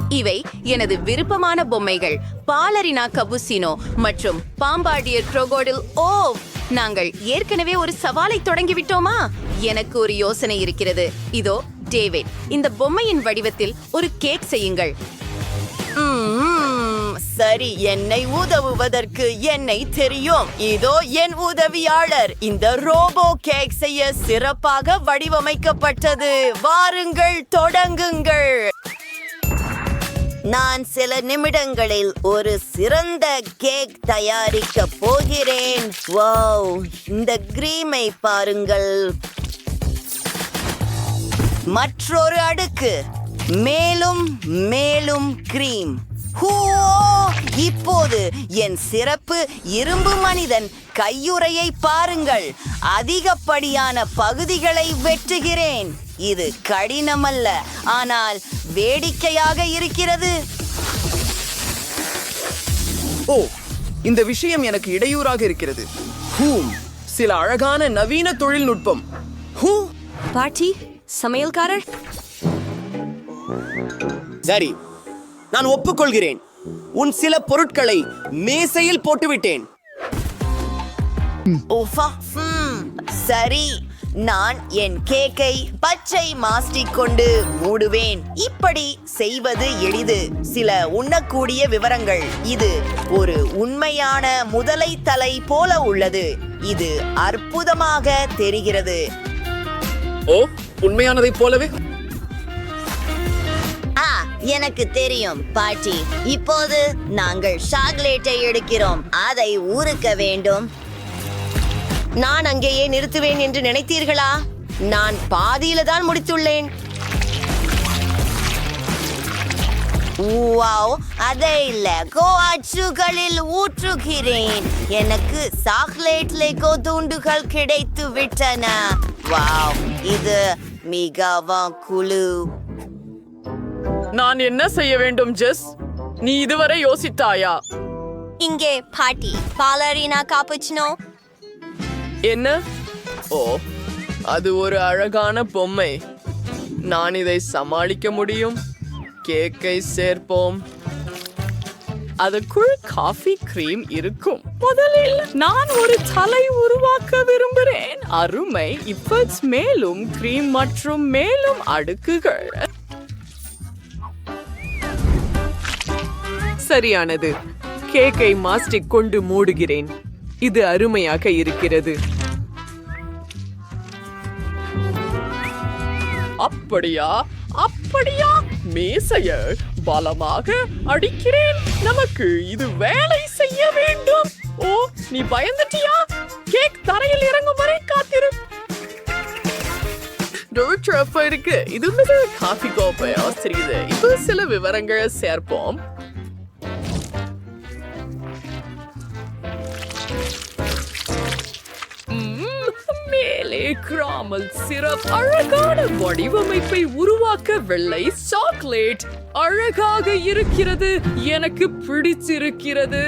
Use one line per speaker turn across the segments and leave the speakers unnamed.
இவை எனது விருப்பமான பொம்மைகள். பாலரினா கபுசினோ மற்றும் பாம்பார்டியர் crocodile. ஓ, நாங்கள் ஏற்கனவே ஒரு சவாலை தொடங்கிவிட்டோமா? எனக்கு ஒரு யோசனை இருக்கிறது. இதோ டேவிட், இந்த பொம்மையின் வடிவத்தில் ஒரு கேக் செய்யுங்கள்.
சரி, என்னை உதவுவதற்கு என்னை தெரியும். இதோ என் உதவியாளர். இந்த ரோபோ கேக் செய்ய சிறப்பாக வடிவமைக்கப்பட்டது. வாருங்கள், தொடங்குங்கள். நான் சில நிமிடங்களில் ஒரு சிறந்த கேக் தயாரிக்க போகிறேன். வாவ், இந்த கிரீமை பாருங்கள். மற்றொரு அடுக்கு, மேலும் மேலும் கிரீம். இப்போது என் சிறப்பு இரும்பு மனிதன் கையுறையை பாருங்கள். அதிகப்படியான பகுதிகளை வெட்டுகிறேன். இது கடினமல்ல, ஆனால் வேடிக்கையாக இருக்கிறது.
ஓ, இந்த விஷயம் எனக்கு இடையூறாக இருக்கிறது. சில அழகான நவீன தொழில்நுட்பம்.
பாட்டி, சமையல்காரர்.
சரி, நான் ஒப்புக்கொள்கிறேன். உன் சில பொருட்களை மேசையில் போட்டுவிட்டேன்.
சரி, நான் என் கேக்கை பச்சை மாஸ்டிக் கொண்டு மூடுவேன். இப்படி செய்வது எளிது. சில உண்ணக்கூடிய விவரங்கள். இது ஒரு உண்மையான முதலை தலை போல உள்ளது. இது அற்புதமாக தெரிகிறது.
ஓ, உண்மையானதைப் போலவே.
எனக்கு தெரியும் பாட்டி. இப்போது நாங்கள் சாக்லேட்டை எடுக்கிறோம். அதை ஊறுக்க வேண்டும். நான் அங்கேயே நிறுத்துவேன் என்று நினைத்தீர்களா? நான் பாதியில தான் முடித்துள்ளேன். அதை லெகோ அச்சுகளில் ஊற்றுகிறேன். எனக்கு சாக்லேட் லெகோ துண்டுகள் கிடைத்து விட்டன. வாவ், இது மிகவும் குழு.
நான் என்ன செய்ய வேண்டும் ஜெஸ்? நீ இதுவரை யோசித்தாயா?
இங்கே பாட்டி, பாலரினா காப்புச்சினோ.
என்ன? ஓ, அது ஒரு அழகான பொம்மை. நான் இதை சமாளிக்க முடியும். கேக்கை சேர்ப்போம். அதுக்குள் காஃபி கிரீம் இருக்கும். முதலில் நான் ஒரு தலை உருவாக்க விரும்புகிறேன். அருமை. இப்ப மேலும் கிரீம் மற்றும் மேலும் அடுக்குகள். சரியானது. கேக்கை மாஸ்டிக் கொண்டு மூடுகிறேன். இது அருமையாக இருக்கிறது. அப்படியா? அப்படியா? மேசைய பலமாக அடிக்கிறேன். நமக்கு இது வேலை செய்ய வேண்டும். ஓ, நீ பயந்துட்டியா? கேக் தரையில் இறங்கும் வரை காத்திரு. இருக்கு. இது காஃபி கோப்பை ஆசிரியது. இது சில விவரங்களை சேர்ப்போம். மேலே கிராமல் சிரப். அழகான வடிவமைப்பை உருவாக்க வெள்ளை சாக்லேட் அழகாக இருக்கிறது. எனக்கு பிடிச்சிருக்கிறது.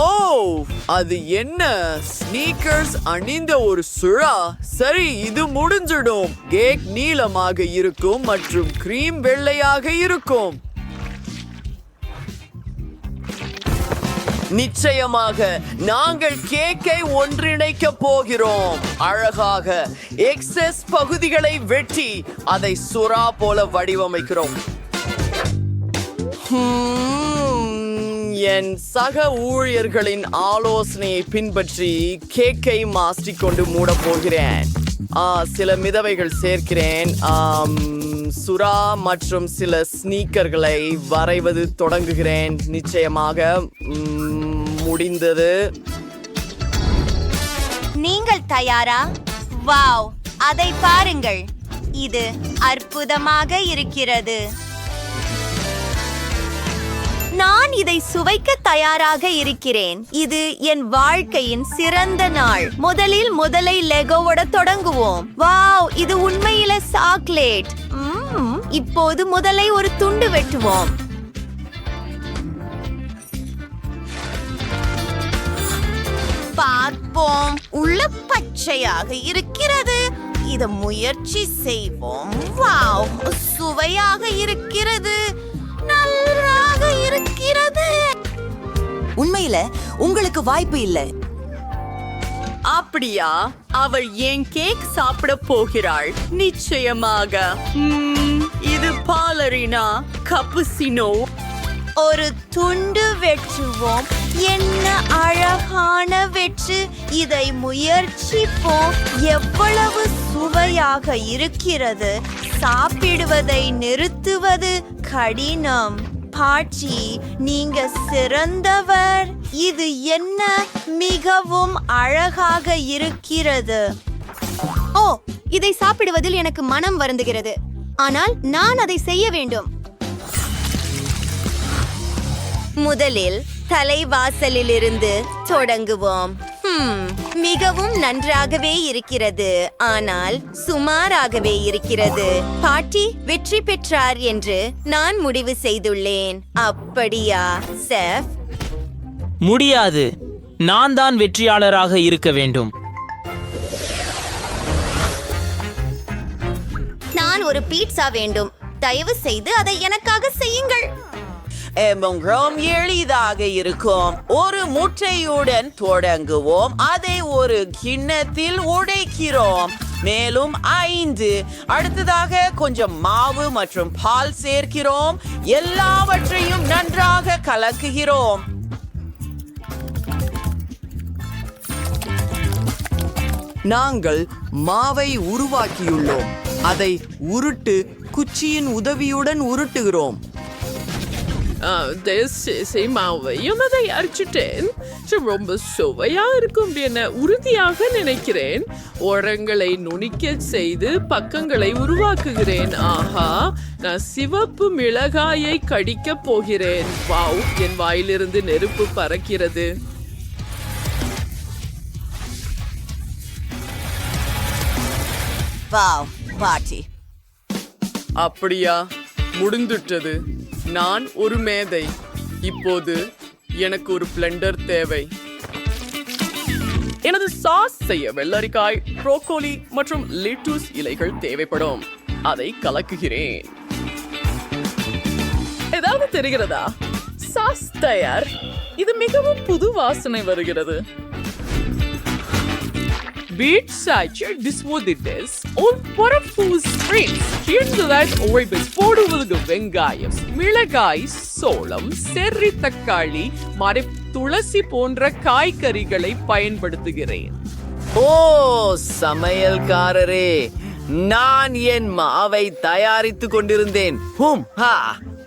ஓ, அது என்ன? ஸ்னீக்கர்ஸ் அணிந்த ஒரு சுறா. சரி, இது முடிஞ்சிடும். கேக் நீளமாக இருக்கும் மற்றும் கிரீம் வெள்ளையாக இருக்கும். நிச்சயமாக நாங்கள் கேக்கை ஒன்றிணைக்க போகிறோம். அழகாக எக்ஸஸ் பகுதிகளை வெட்டி அதை சுறா போல வடிவமைக்கிறோம். என் சக ஊழியர்களின் ஆலோசனையை பின்பற்றி கேக்கை மாஸ்டிக் கொண்டு மூட போகிறேன். சில மிதவைகள் சேர்க்கிறேன். சுறா மற்றும் சில ஸ்னீக்கர்களை வரைவது தொடங்குகிறேன். நிச்சயமாக முடிந்தது.
நீங்கள் தயாரா? வாவ், அதை பாருங்கள். இது அற்புதமாக இருக்கிறது. நான் இதை சுவைக்க தயாராக இருக்கிறேன். இது என் வாழ்க்கையின் சிறந்த நாள். முதலில் முதலை லெகோவோட தொடங்குவோம். வாவ், இது உண்மையில சாக்லேட். இப்போது முதலை ஒரு துண்டு வெட்டுவோம். பார்ப்போம். உள்ள பச்சையாக இருக்கிறது. இத முயற்சி செய்வோம். வாவ், சுவையாக இருக்கிறது, நன்றாக இருக்கிறது. உண்மையில உங்களுக்கு வாய்ப்பு இல்லை.
அப்படியா? அவள் என் கேக் சாப்பிட போகிறாள். நிச்சயமாக. இது பாலரினா கப்புசினோ.
ஒரு துண்டு வெற்றுவோம். என்ன அழகான வெற்று. இதை முயற்சிப்போம். எவ்வளவு சுவையாக இருக்கிறது. சாப்பிடுவதை நிறுத்துவது கடினம். பாட்டி, நீங்க சிறந்தவர். இது என்ன மிகவும் அழகாக இருக்கிறது.
ஓ, இதை சாப்பிடுவதில் எனக்கு மனம் வருந்துகிறது. ஆனால் நான் அதை செய்ய வேண்டும்.
முதலில் தலைவாசலிலிருந்து தொடங்குவோம். மிகவும் நன்றாகவே இருக்கிறது, ஆனால் சுமாராகவே இருக்கிறது. பாட்டி வெற்றி பெற்றார் என்று நான் முடிவு செய்துள்ளேன். அப்படியா செஃப்?
முடியாது, நான் தான் வெற்றியாளராக இருக்க வேண்டும்.
நான் ஒரு பீட்சா வேண்டும். தயவு செய்து அதை எனக்காக செய்யுங்கள்.
ரொம்ப எளிதாக இருக்கும். ஒரு முட்டையுடன் தொடங்குவோம். அதை ஒரு கிண்ணத்தில் உடைக்கிறோம். மேலும் 5. அடுத்ததாக கொஞ்சம் மாவு மற்றும் பால் சேர்க்கிறோம். எல்லாவற்றையும் நன்றாக கலக்குகிறோம்.
நாங்கள் மாவை உருவாக்கியுள்ளோம். அதை உருட்டு குச்சியின் உதவியுடன் உருட்டுகிறோம்.
மாவையும் அதை அரைச்சிட்டேன். ரொம்ப சுவையா இருக்கும் என உறுதியாக நினைக்கிறேன். ஓரங்களை நுணிக்க செய்து பக்கங்களை உருவாக்குகிறேன். ஆஹா, நான் சிவப்பு மிளகாயை கடிக்க போகிறேன். வாவ், என் வாயிலிருந்து நெருப்பு பறக்கிறது.
வாவ் பாட்டி.
அப்படியா? முடிந்துட்டது. நான் ஒரு மேதை. இப்போது எனக்கு ஒரு பிளெண்டர் தேவை.
எனது சாஸ் செய்ய வெள்ளரிக்காய், ப்ரோக்கோலி மற்றும் லிட்டூஸ் இலைகள் தேவைப்படும். அதை கலக்குகிறேன். ஏதாவது தெரிகிறதா? சாஸ் தயார். இது மிகவும் புது வாசனை வருகிறது. வெங்காயம், மிளகாய், சோளம், செர்ரி தக்காளி, துளசி போன்ற காய்கறிகளை பயன்படுத்துகிறேன்.
ஓ சமையல்காரரே, நான் என் மாவை தயாரித்துக் கொண்டிருந்தேன்.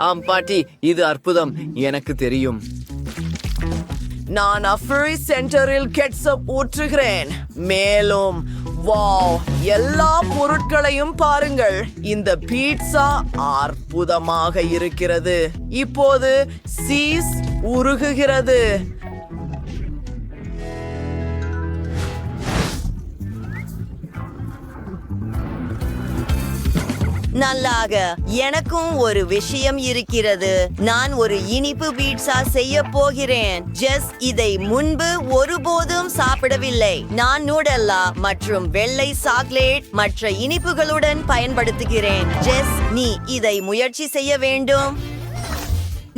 ஆம் பாட்டி, இது அற்புதம். எனக்கு தெரியும். நான் அஃப்ரி சென்டரில் கெட்சப் ஊற்றுகிறேன். மேலும் வாவ், எல்லா பொருட்களையும் பாருங்கள். இந்த பீட்சா அற்புதமாக இருக்கிறது. இப்போது சீஸ் உருகுகிறது.
நல்லாக. எனக்கும் ஒரு விஷயம் இருக்கிறது. நான் ஒரு இனிப்பு பீட்சா செய்ய போகிறேன். ஜெஸ் இதை முன்பு ஒருபோதும் சாப்பிடவில்லை. நான் நூடல்லா மற்றும் வெள்ளை சாக்லேட் மற்ற இனிப்புகளுடன் பயன்படுத்துகிறேன். ஜெஸ், நீ இதை முயற்சி செய்ய வேண்டும்.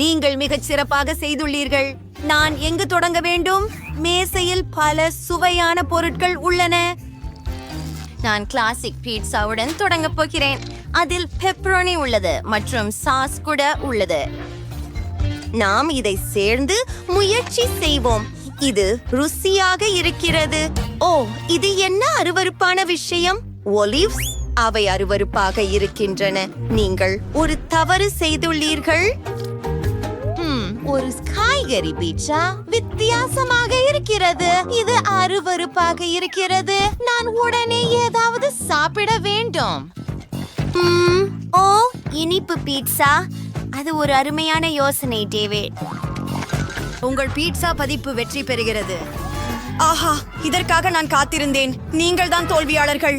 நீங்கள் மிகச் சிறப்பாக செய்துள்ளீர்கள். நான் எங்கு தொடங்க வேண்டும்? மேசையில் பல சுவையான பொருட்கள் உள்ளன. நான் கிளாசிக் பீட்சாவுடன் தொடங்க போகிறேன். அதில் பெப்பரோனி உள்ளது மற்றும் சாஸ் கூட உள்ளது. நாம் இதை சேர்ந்து முயற்சி செய்வோம். இது ருசியாக இருக்கிறது. ஓ, இது என்ன அருவருப்பான விஷயம்? ஒலிவ்ஸ், அவை அருவருப்பாக இருக்கின்றன. நீங்கள் ஒரு தவறு செய்துள்ளீர்கள். ஒரு காய்கறி பீட்சா வித்தியாசமாக இருக்கிறது. இது அருவருப்பாக இருக்கிறது. நான் உடனே ஏதாவது சாப்பிட வேண்டும். ஓ, இனிப்பு பீட்சா, அது ஒரு அருமையான யோசனை டேவிட். உங்கள் பீட்சா பதிப்பு வெற்றி பெறுகிறது. ஆஹா, இதற்காக நான் காத்திருந்தேன். நீங்கள் தான் தோல்வியாளர்கள்.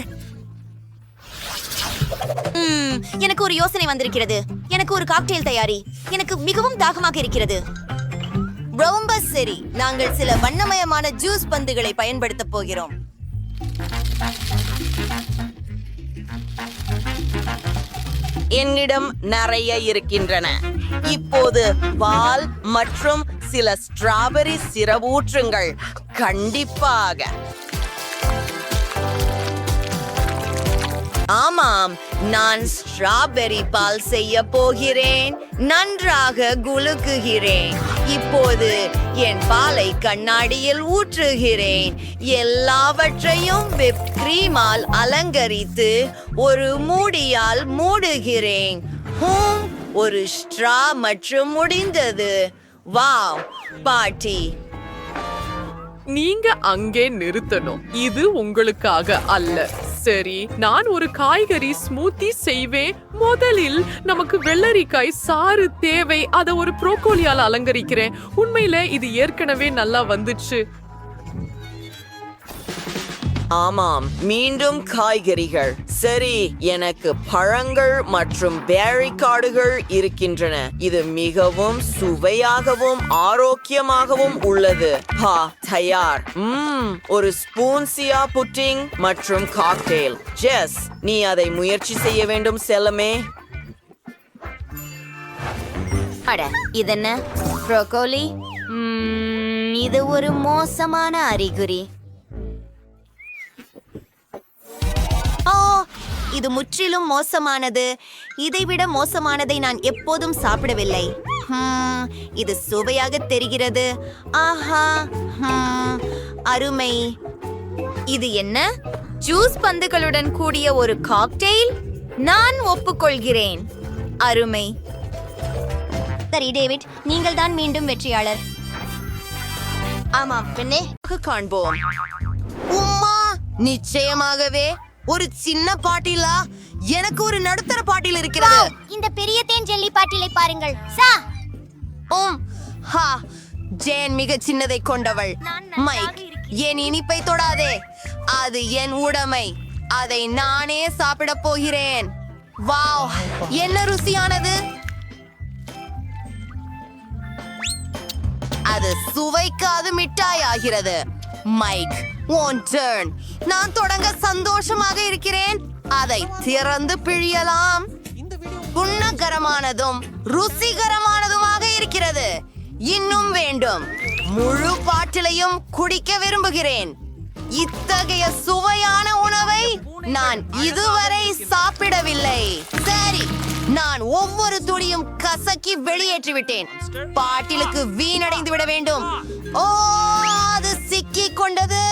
எனக்கு ஒரு யோசனை வந்திருக்கிறது. எனக்கு ஒரு காக்டெயில் தயாரி. எனக்கு மிகவும் தாகமாக இருக்கிறது.
ரொம்ப சரி, நாங்கள் சில வண்ணமயமான ஜூஸ் பந்துகளை பயன்படுத்த போகிறோம்.
என்னிடம் நிறைய இருக்கின்றன. இப்போது பால் மற்றும் சில ஸ்ட்ராபெரி சிரப் ஊற்றுங்கள். கண்டிப்பாக.
ஆமாம், நான் ஸ்ட்ராபெரி பால் செய்ய போகிறேன். நன்றாக குலுக்குகிறேன். இப்போது என் பாலை கண்ணாடியில் ஊற்றுகிறேன். எல்லாவற்றையும் விப் கிரீமால் அலங்கரித்து ஒரு மூடியால் மூடுகிறேன். ஒரு ஸ்ட்ரா மற்றும் முடிந்தது. வாவ் பாட்டி.
நீங்க அங்கே நிறுத்தணும். இது உங்களுக்காக அல்ல. சரி, நான் ஒரு காய்கறி ஸ்மூத்தி செய்வேன். முதலில் நமக்கு வெள்ளரிக்காய் சாறு தேவை. அதை ஒரு ப்ரோக்கோலியால் அலங்கரிக்கிறேன். உண்மையில இது ஏற்கனவே நல்லா வந்துச்சு.
ஆமாம், மீண்டும் காய்கறிகள். சரி, எனக்கு பழங்கள் மற்றும் பேரி காடுகள் இருக்கின்றன. இது மிகவும் சுவையாகவும் ஆரோக்கியமாகவும் உள்ளது. தயார். ஒரு ஸ்பூன் சியா புட்டிங் மற்றும் காக்டெயில். ஜெஸ், நீ அதை முயற்சி செய்ய வேண்டும் செல்லமே.
அட, இதென்ன ப்ரோக்கோலி? இது ஒரு மோசமான அறிகுறி. இது முற்றிலும் மோசமானது. இதைவிட மோசமானதை நான் எப்போதும் சாப்பிடவில்லை. இது சுவையாக தெரிகிறது. ஆஹா, அருமை. இது என்ன? ஜூஸ் பந்துகளுடன் கூடிய ஒரு காக்டெயில்? நான் ஒப்புக்கொள்கிறேன். அருமை. சரி டேவிட், நீங்கள் தான் மீண்டும் வெற்றியாளர். ஆமாம் பெண்ணே,
காண்போம். உம்மா, நிச்சயமாகவே ஒரு சின்ன பாட்டிலா? எனக்கு ஒரு நடுத்தர பாட்டில் இருக்கிறது.
இந்த பெரிய தேன் ஜெல்லி பாட்டிலை பாருங்கள். சா
ஜேன் மிக சின்னதை கொண்டவள். மைக், என் இனிப்பை தொடாதே. அது என் உடைமை. அதை நானே சாப்பிட போகிறேன். வாவ், என்ன ருசியானது. அது சுவைக்காது மிட்டாய் ஆகிறது. மைக், உன் டர்ன். நான் தொடங்க சந்தோஷமாக இருக்கிறேன். அதை திறந்து பிழியலாம். குணகரமானதும் ருசிகரமானதுமாக இருக்கிறது. இன்னும் வேண்டும். முழு பாட்டிலையும் குடிக்க விரும்புகிறேன். இத்தகைய சுவையான உணவை நான் இதுவரை சாப்பிடவில்லை. சரி, நான் ஒவ்வொரு துளியும் கசக்கி வெளியேற்றிவிட்டேன். பாட்டிலுக்கு வீணடைந்து விட வேண்டும். ஓ, அது சிக்கிக் கொண்டது.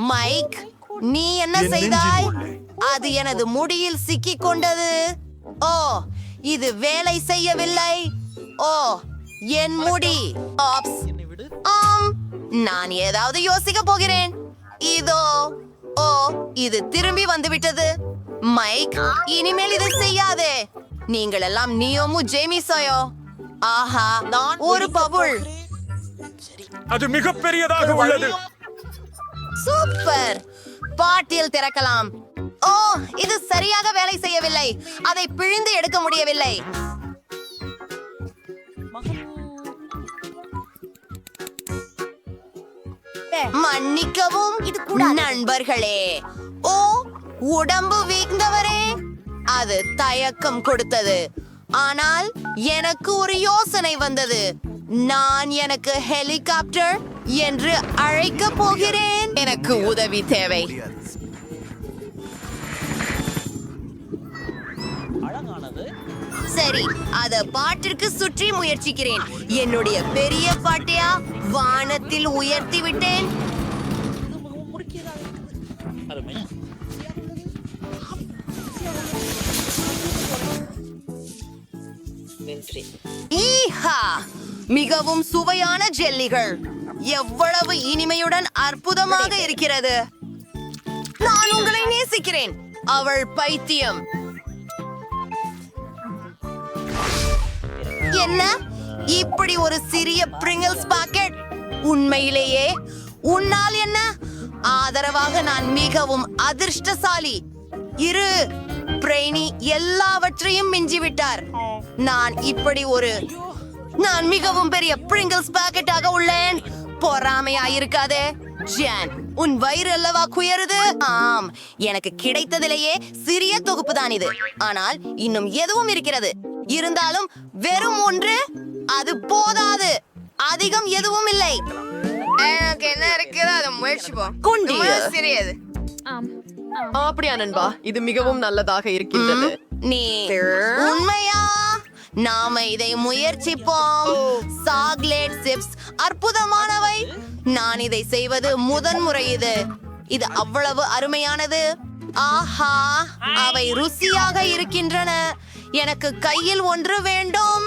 மைக், நீ என்ன செய்தாய்? அது எனது முடியில் சிக்கிக் கொண்டது. ஓ, இது வேலை செய்யவில்லை. ஓ, என் முடி. நான் ஏதாவது யோசிக்க போகிறேன். இதோ. ஓ, இது திரும்பி வந்துவிட்டது. மைக், இனிமேல் இதை செய்யாதே. நீங்கள் எல்லாம் நியோமு ஜேமிசாயோ. ஆஹா, ஒரு பபுள்.
அது மிகப்பெரியதாக உள்ளது.
சூப்பர். பாட்டில் திறக்கலாம். ஓ, இது சரியாக வேலை செய்யவில்லை. அதை பிழிந்து எடுக்க முடியவில்லை. மன்னிக்கவும் நண்பர்களே. ஓ, உடம்பு வீழ்ந்தவரே. அது தயக்கம் கொடுத்தது. ஆனால் எனக்கு ஒரு யோசனை வந்தது. நான் எனக்கு ஹெலிகாப்டர் என்று அழைக்க போகிறேன். எனக்கு உதவி தேவை. சரி, அத பாட்டிற்கு சுற்றி முயற்சிக்கிறேன். என்னுடைய பெரிய பாட்டையா வானத்தில் உயர்த்தி விட்டேன். மிகவும் சுவையான ஜெல்லிகள். எவ்வளவு இனிமையுடன் அற்புதமாக இருக்கிறது. நான் உங்களை நேசிக்கிறேன். அவள் பைத்தியம். என்ன, இப்படி ஒரு சிறிய பிரிங்கிள்ஸ் பாக்கெட்? உண்மையிலேயே உன்னால் என்ன? ஆதரவாக நான் மிகவும் அதிர்ஷ்டசாலி. இரு, பிரைனி எல்லாவற்றையும் மிஞ்சிவிட்டார். நான் மிகவும் பெரிய பிரிங்கிள்ஸ் பாக்கெட்டாக உள்ளேன். பொறாமையாயிருக்காதே ஜான்.
உன் வயிறு அல்லவா குயருது? ஆம், எனக்கு கிடைத்ததிலேயே சிறிய தொகுப்பு தான் இது. ஆனால் இன்னும் எதுவும் இருக்கிறது. இருந்தாலும் வெறும் ஒன்று அது போதாது. அதிகம் எதுவும் இல்லை.
எனக்கு என்ன இருக்குது அதை முயற்சிப்போம்.
குண்டி.
சிறியது.
அப்படியா நண்பா, இது மிகவும் நல்லதாக இருக்கின்றது.
நீ உண்மையா? நாம இதை முயற்சிப்போம். சாக்லேட் சிப்ஸ் அற்புதமானவை. நான் இதை செய்வது முதன்முறை. இது அவ்வளவு அருமையானது. ஆஹா, அவை ருசியாக இருக்கின்றன. எனக்கு கையில் ஒன்று வேண்டும்.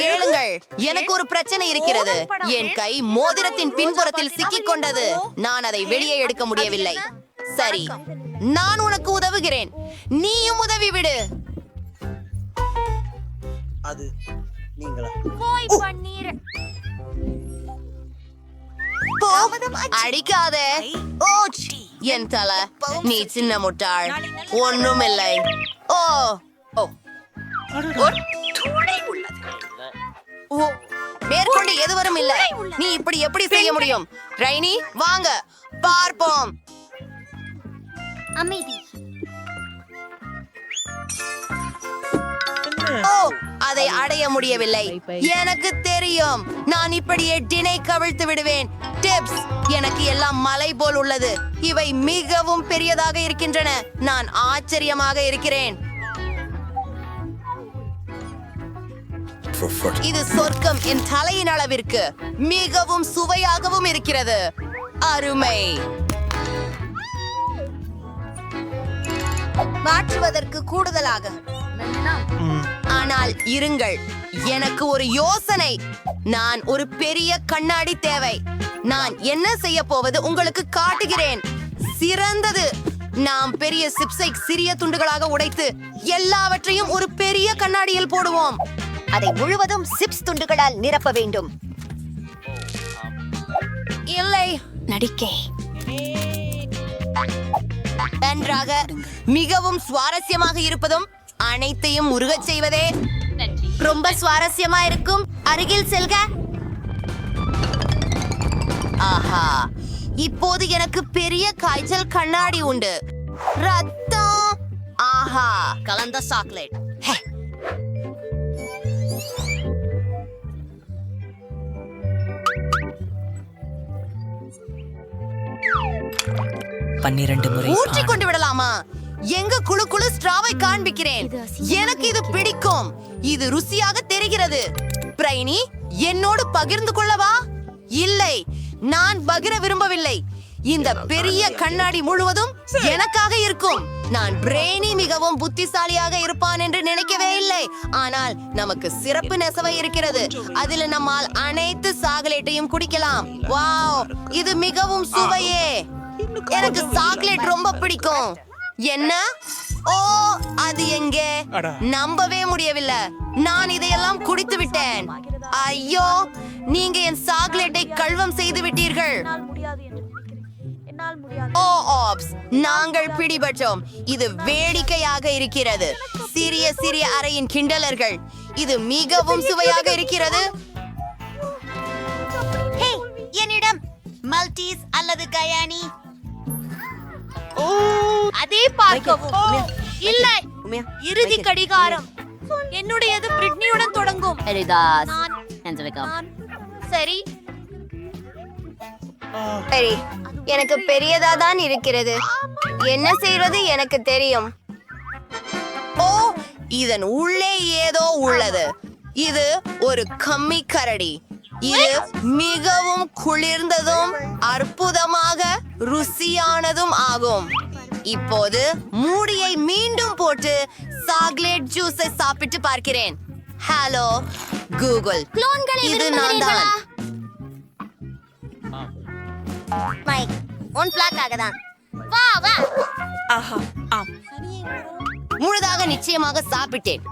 கேளுங்கள், எனக்கு ஒரு பிரச்சனை இருக்கிறது. என் கை மோதிரத்தின் பின்புறத்தில் சிக்கிக் கொண்டது. நான் அதை வெளியே எடுக்க முடியவில்லை. சரி, நான் உனக்கு உதவுகிறேன். நீயும் உதவி விடு.
அது நீங்களா?
போ, அடிக்காத. ஓ, என் தலை. நீ சின்ன முட்டாள். ஒண்ணும் இல்லை. ஓ ஓ ஓ, மேற்கொண்டு எதுவரும் இல்ல. நீ இப்படி எப்படி செய்ய முடியும்? ரைனி, வாங்க பார்ப்போம்.
அமைதி.
ஓ, அதை அடைய முடியவில்லை. எனக்கு தெரியும். நான் இப்படியே டினை கவிழ்த்து விடுவேன். டிப்ஸ், எனக்கு எல்லாம் மலை போல் உள்ளது. இவை மிகவும் பெரியதாக இருக்கின்றன. நான் ஆச்சரியமாக இருக்கிறேன். இது சொர்க்கம் என் தலையின் அளவிற்கு. மிகவும் சுவையாகவும் இருக்கிறது. அருமை. மாற்றுவதற்கு கூடுதலாக. ஆனால் இருங்கள், எனக்கு ஒரு யோசனை. நான் ஒரு பெரிய கண்ணாடி தேவை. நான் என்ன செய்ய போவது உங்களுக்கு காட்டுகிறேன். சிறந்தது. நாம் பெரிய சிப்ஸை சிறிய துண்டுகளாக உடைத்து எல்லாவற்றையும் ஒரு பெரிய கண்ணாடியில் போடுவோம்.
அதை முழுவதும் சிப்ஸ் துண்டுகளால் நிரப்ப வேண்டும்.
இல்லை,
நடிக்கை.
நன்றாக. மிகவும் சுவாரஸ்யமாக இருப்பதும் அனைத்தையும் உருகச் செய்வதே ரொம்ப சுவாரஸ்யமா இருக்கும். அருகில் செல்க. ஆஹா, இப்போது எனக்கு பெரிய காய்ச்சல் கண்ணாடி உண்டு. ரத்தம். ஆஹா, கலந்த சாக்லேட்.
12 முறை
ஊற்றி கொண்டு விடலாமா? எங்க குழு குழு ஸ்ட்ராவை காண்பிக்கிறேன். எனக்கு இது பிடிக்கும். இது ருசியாக தெரிகிறது. பிரைனி, என்னோடு பகிர்ந்து கொள்ளவா? இல்லை, நான் பகிர விரும்பவில்லை. இந்த பெரிய கண்ணாடி முழுவதும் எனக்காக இருக்கும். நான் பிரெய்னி மிகவும் புத்திசாலியாக இருப்பான் என்று நினைக்கவே இல்லை. ஆனால் நமக்கு சிறப்பு நெசவை இருக்கிறது. அதில் நம்மால் அனைத்து சாக்லேட்டையும் குடிக்கலாம். வாவ், இது மிகவும் சுவையே. எனக்கு சாக்லேட் ரொம்ப பிடிக்கும். என்ன? ஓ, அது எங்கே? நம்பவே முடியவில்லை. நான் இதையெல்லாம் குடித்து விட்டேன். ஐயோ, நீங்க என் சாக்லேட்டை கல்வம் செய்து விட்டீர்கள். ஓ ஆப்ஸ், நாங்கள் பிடிபட்டோம். இது வேடிக்கையாக இருக்கிறது. சிறிய சிறிய அறையின் கிண்டலர்கள். இது மிகவும் சுவையாக இருக்கிறது.
என்னிடம் மல்டீஸ் அல்லது கயானி. அதே பார்க்கவும். இல்லை, இறுதி கடிகாரம். என்னுடையது பிரிட்னியுடன் தொடங்கும். சரி
சரி, எனக்கு பெரியதா தான் இருக்கிறது. என்ன செய்வது எனக்கு தெரியும். ஓ, இதன் உள்ளே ஏதோ உள்ளது. இது ஒரு கம்மி கரடி. இது மிகவும் குளிர்ந்ததும் அற்புதமாக ருசியானதும் ஆகும். இப்போது மூடியை மீண்டும் போட்டு சாக்லேட் ஜூஸை சாப்பிட்டு பார்க்கிறேன். ஹலோ கூகுள், இது நான் தான்.
மைக், உன் பிளாக்காக தான். வா வா.
முழுதாக நிச்சயமாக சாப்பிட்டேன்.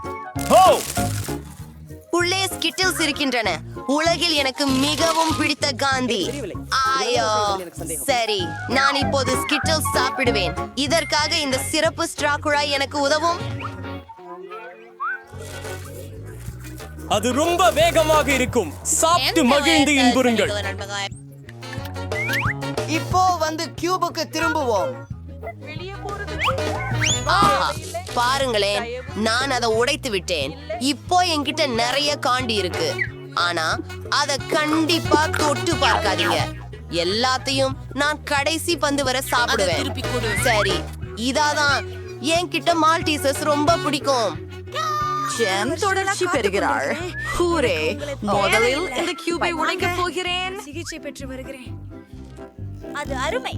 உள்ளே ஸ்கிட்டில்ஸ் இருக்கின்றன. உலகில் எனக்கு மிகவும் பிடித்த காந்தி. ஆயோ, சரி, நான் இப்போது ஸ்கிட்டில்ஸ் சாப்பிடுவேன். இதற்காக இந்த சிறப்பு ஸ்ட்ரா குழாய் எனக்கு உதவும்.
அது ரொம்ப வேகமாக இருக்கும். சாப்பிட்டு மகிழ்ந்து இன்புறுங்கள்.
இப்போ வந்து கியூபுக்கு திரும்புவோம்.
ஆஹா, பாருங்களேன், நான் அதை உடைத்து விட்டேன். இப்போ என்கிட்ட நிறைய காண்டி இருக்கு. ஆனா அத கண்டிப்பா தொட்டு பார்க்காதீங்க. எல்லாத்தையும் நான் கடைசி பந்து வரை சாப்பிடுவேன். சரி, இதாதான் என்கிட்ட மால்டீசஸ் ரொம்ப பிடிக்கும்.
ஜெம் தொடர்ச்சி பெறுகிறாள்.
ஹூரே, முதலில் இந்த கியூபை உடைக்க போகிறேன்.
அது அருமை.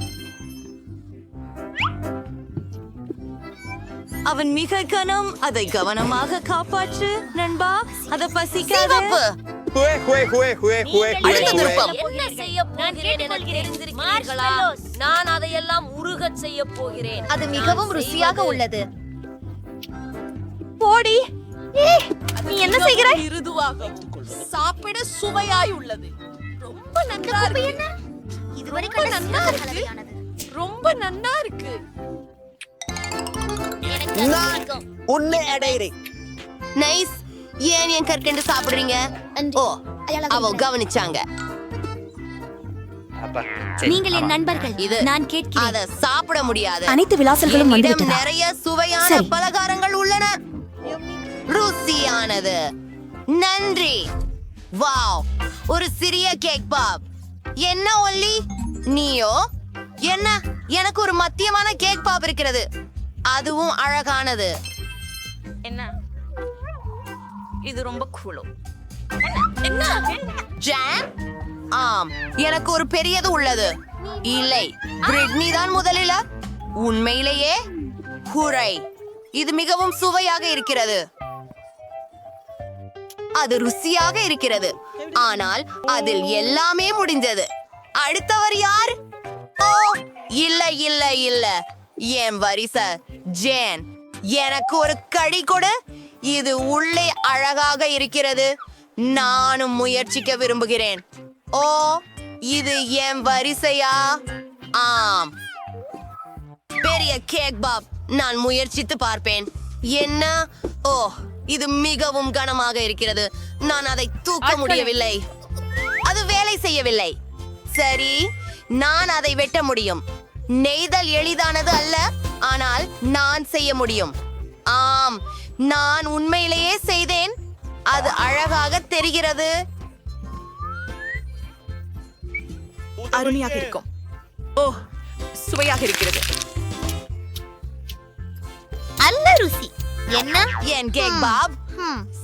அவன் மிக கனம். அதை கவனமாக காப்பாற்று நண்பா. அத பசிக்காத. அடுத்த திருப்பம்.
என்ன செய்ய போகிறேன் என தெரிந்திருக்கிறீர்களா? நான் அதையெல்லாம் உருகச் செய்ய போகிறேன். அது மிகவும் ருசியாக உள்ளது. போடி, நீ என்ன செய்கிறாய்?
சாப்பிட சுவையாய் உள்ளது. ரொம்ப நன்றா இருக்கு.
இதுவரை
நன்னா இருக்கு. ரொம்ப நன்னா இருக்கு.
நான் உன்னை அடைகிறேன்.
நைஸ். ஏன் என் கற்கண்டு சாப்பிடுறீங்க? ஓ, அவ கவனிச்சாங்க.
நீங்கள் என் நண்பர்கள்.
இது
நான் கேட்கிறேன்.
அத சாப்பிட முடியாது.
அனைத்து விலாசங்களும்
என்னிடம் நிறைய சுவையான பலகாரங்கள் உள்ளன. ருசியானது. நன்றி. வாவ், ஒரு சிறிய கேக் பாப். என்ன ஒல்லி, நீயோ? என்ன, எனக்கு ஒரு மத்தியமான கேக் பாப் இருக்கிறது. அதுவும் அழகானது.
என்ன, இது ரொம்ப கூலோ.
ஜாம்? ஆம், எனக்கு ஒரு பெரியது உள்ளது. இல்லை, பிரிட்னி தான் முதலில். உண்மையிலேயே ஹூரை, இது மிகவும் சுவையாக இருக்கிறது. அது ருசியாக இருக்கிறது. ஆனால் அதில் எல்லாமே முடிந்தது. அடுத்தவர் யார்? ஓ, இல்ல இல்ல இல்ல, என் வரிசை. ஜேன், எனக்கு ஒரு கடி கொடு. இது உள்ளே அழகாக இருக்கிறது. நானும் முயற்சிக்க விரும்புகிறேன். ஓ, இது என் வரிசையா? ஆம், பெரிய கேக் பாப். நான் முயற்சித்து பார்ப்பேன். என்ன? ஓ, இது மிகவும் கனமாக இருக்கிறது. நான் அதை தூக்க முடியவில்லை. அது வேலை செய்யவில்லை. சரி, நான் அதை வெட்ட முடியும். நெய்தல் எளிதானது அல்ல, ஆனால் நான் செய்ய முடியும். ஆம், நான் உண்மையிலேயே செய்தேன். அது அழகாக தெரிகிறது.
அருமையாக இருக்கும். ஓ, சுவையாக இருக்கிறது.
நல்ல ருசி. என்ன?
என் கேக் பாப்.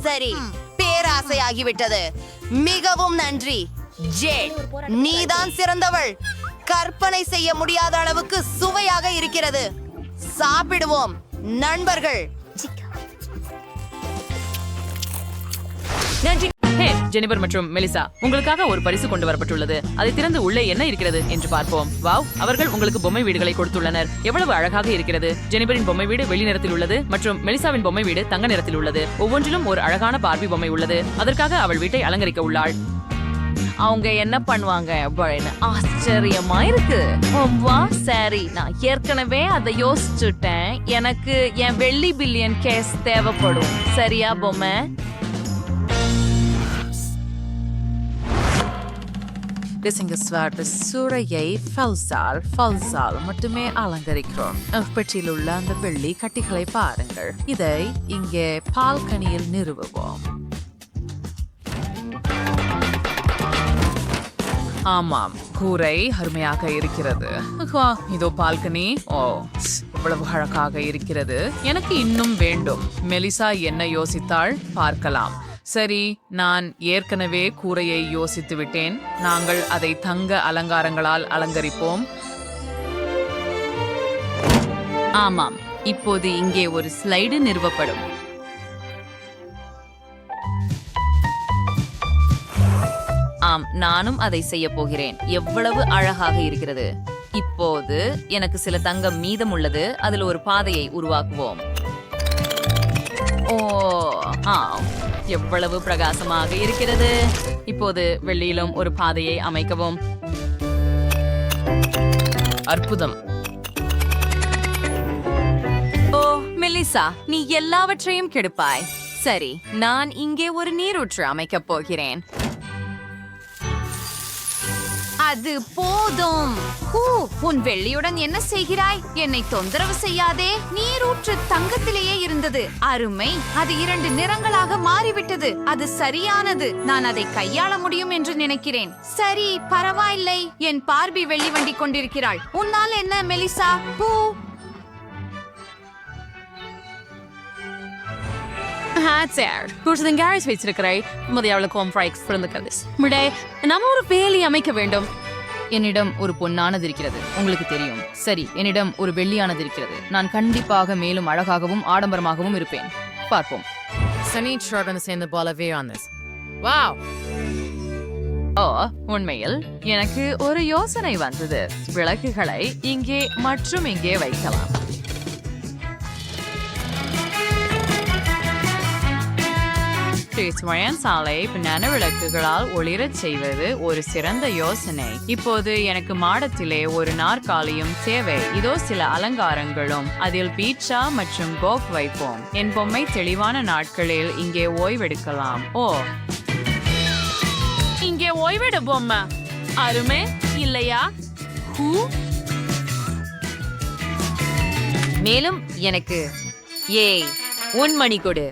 சரி, பேராசையாகிவிட்டது. மிகவும் நன்றி ஜேட், நீதான் சிறந்தவள். கற்பனை செய்ய முடியாத அளவுக்கு சுவையாக இருக்கிறது. சாப்பிடுவோம் நண்பர்கள்.
நன்றி. ஹே, ஜெனிபர் மற்றும் மெலிசா, உங்களுக்காக ஒரு பரிசு கொண்டு வரப்பட்டுள்ளது. அதை திறந்து உள்ளே என்ன இருக்கிறது என்று பார்ப்போம். வாவ், அவர்கள் உங்களுக்கு பொம்மை வீடுகளை கொடுத்துள்ளனர். எவ்வளவு அழகாக இருக்கிறது. ஜெனிபரின் பொம்மை வீடு வெள்ளி நிறத்தில் உள்ளது மற்றும் மெலிசாவின் பொம்மை வீடு தங்க நிறத்தில் உள்ளது. ஒவ்வொன்றிலும் ஒரு அழகான பார்பி பொம்மை உள்ளது. அதற்காக அவள் வீட்டை அலங்கரிக்க உள்ளாள். அவங்க என்ன பண்ணுவாங்க அப்படின்னு ஆச்சரியமா இருக்கு. வா, சரி, நான் ஏற்கனவே அதை யோசிச்சுட்டேன். எனக்கு என் வெள்ளி பில்லியன் கேஸ் தேவைப்படும். சரியா பொம்மை?
சூறையை ஃபல்சால் மட்டுமே அலங்கரிக்கிறோம். பெட்டியில் உள்ள அந்த வெள்ளி கட்டிகளை பாருங்கள். இதை இங்கே பால்கனியில் நிறுவுவோம். ஆமாம், கூரை அருமையாக இருக்கிறது. இதோ பால்கனி. ஓ, இவ்வளவு அழகாக இருக்கிறது. எனக்கு இன்னும் வேண்டும். மெலிசா என்ன யோசித்தாள் பார்க்கலாம். சரி, நான் ஏற்கனவே கூரையை யோசித்து விட்டேன். நாங்கள் அதை தங்க அலங்காரங்களால் அலங்கரிப்போம்.
ஆமாம், இப்போது இங்கே ஒரு ஸ்லைடு நிறுவப்படும். ஆம், நானும் அதை செய்ய போகிறேன். எவ்வளவு அழகாக இருக்கிறது. இப்போது எனக்கு சில தங்கம் மீதம் உள்ளது. அதில் ஒரு பாதையை உருவாக்குவோம். ஓ, எவ்வளவு பிரகாசமாக இருக்கிறது. இப்போது வெள்ளியிலும் ஒரு பாதையை அமைக்கவும்.
அற்புதம்.
ஓ, மெலிசா, நீ எல்லாவற்றையும் கெடுப்பாய். சரி, நான் இங்கே ஒரு நீரூற்று அமைக்கப் போகிறேன்.
அது போதும். உன் வெள்ளியுடன் என்ன செய்கிறாய்? என்னை தொந்தரவு செய்யாதே. நீரூற்று தங்கத்திலேயே இருந்தது. அருமை. அது 2 நிறங்களாக மாறிவிட்டது. அது சரியானது. நான் அதை கையாள முடியும் என்று நினைக்கிறேன். சரி, பரவாயில்லை. என் பார்பி வெள்ளி வண்டி கொண்டிருக்கிறாள். உன்னால் என்ன மெலிசா?
நம்ம ஒரு வேலி அமைக்க வேண்டும். என்னிடம் ஒரு பொன்னானது இருக்கிறது, உங்களுக்கு தெரியும். சரி, என்னிடம் ஒரு வெள்ளியானது இருக்கிறது. நான் கண்டிப்பாக மேலும் அழகாகவும் ஆடம்பரமாகவும் இருப்பேன். பார்ப்போம். ஓ, உண்மையில் எனக்கு ஒரு யோசனை வந்தது. விளக்குகளை இங்கே மற்றும் இங்கே வைக்கலாம். சாலை பின்னண விளக்குகளால் ஒளிரச் செய்வது ஒரு சிறந்த யோசனை. இப்போது எனக்கு மாடத்திலே ஒரு நாற்காலியும் தேவை. இதோ சில அலங்காரங்களும். அதில் பீட்சா மற்றும் கோக் வைப்போம். என் பொம்மை தெளிவான நாட்களில் இங்கே ஓய்வெடுக்கலாம். ஓ, இங்கே ஓய்வெடு பொம்மை. அருமை இல்லையா?
மேலும் எனக்கு ஏய் உன் மணி கொடு.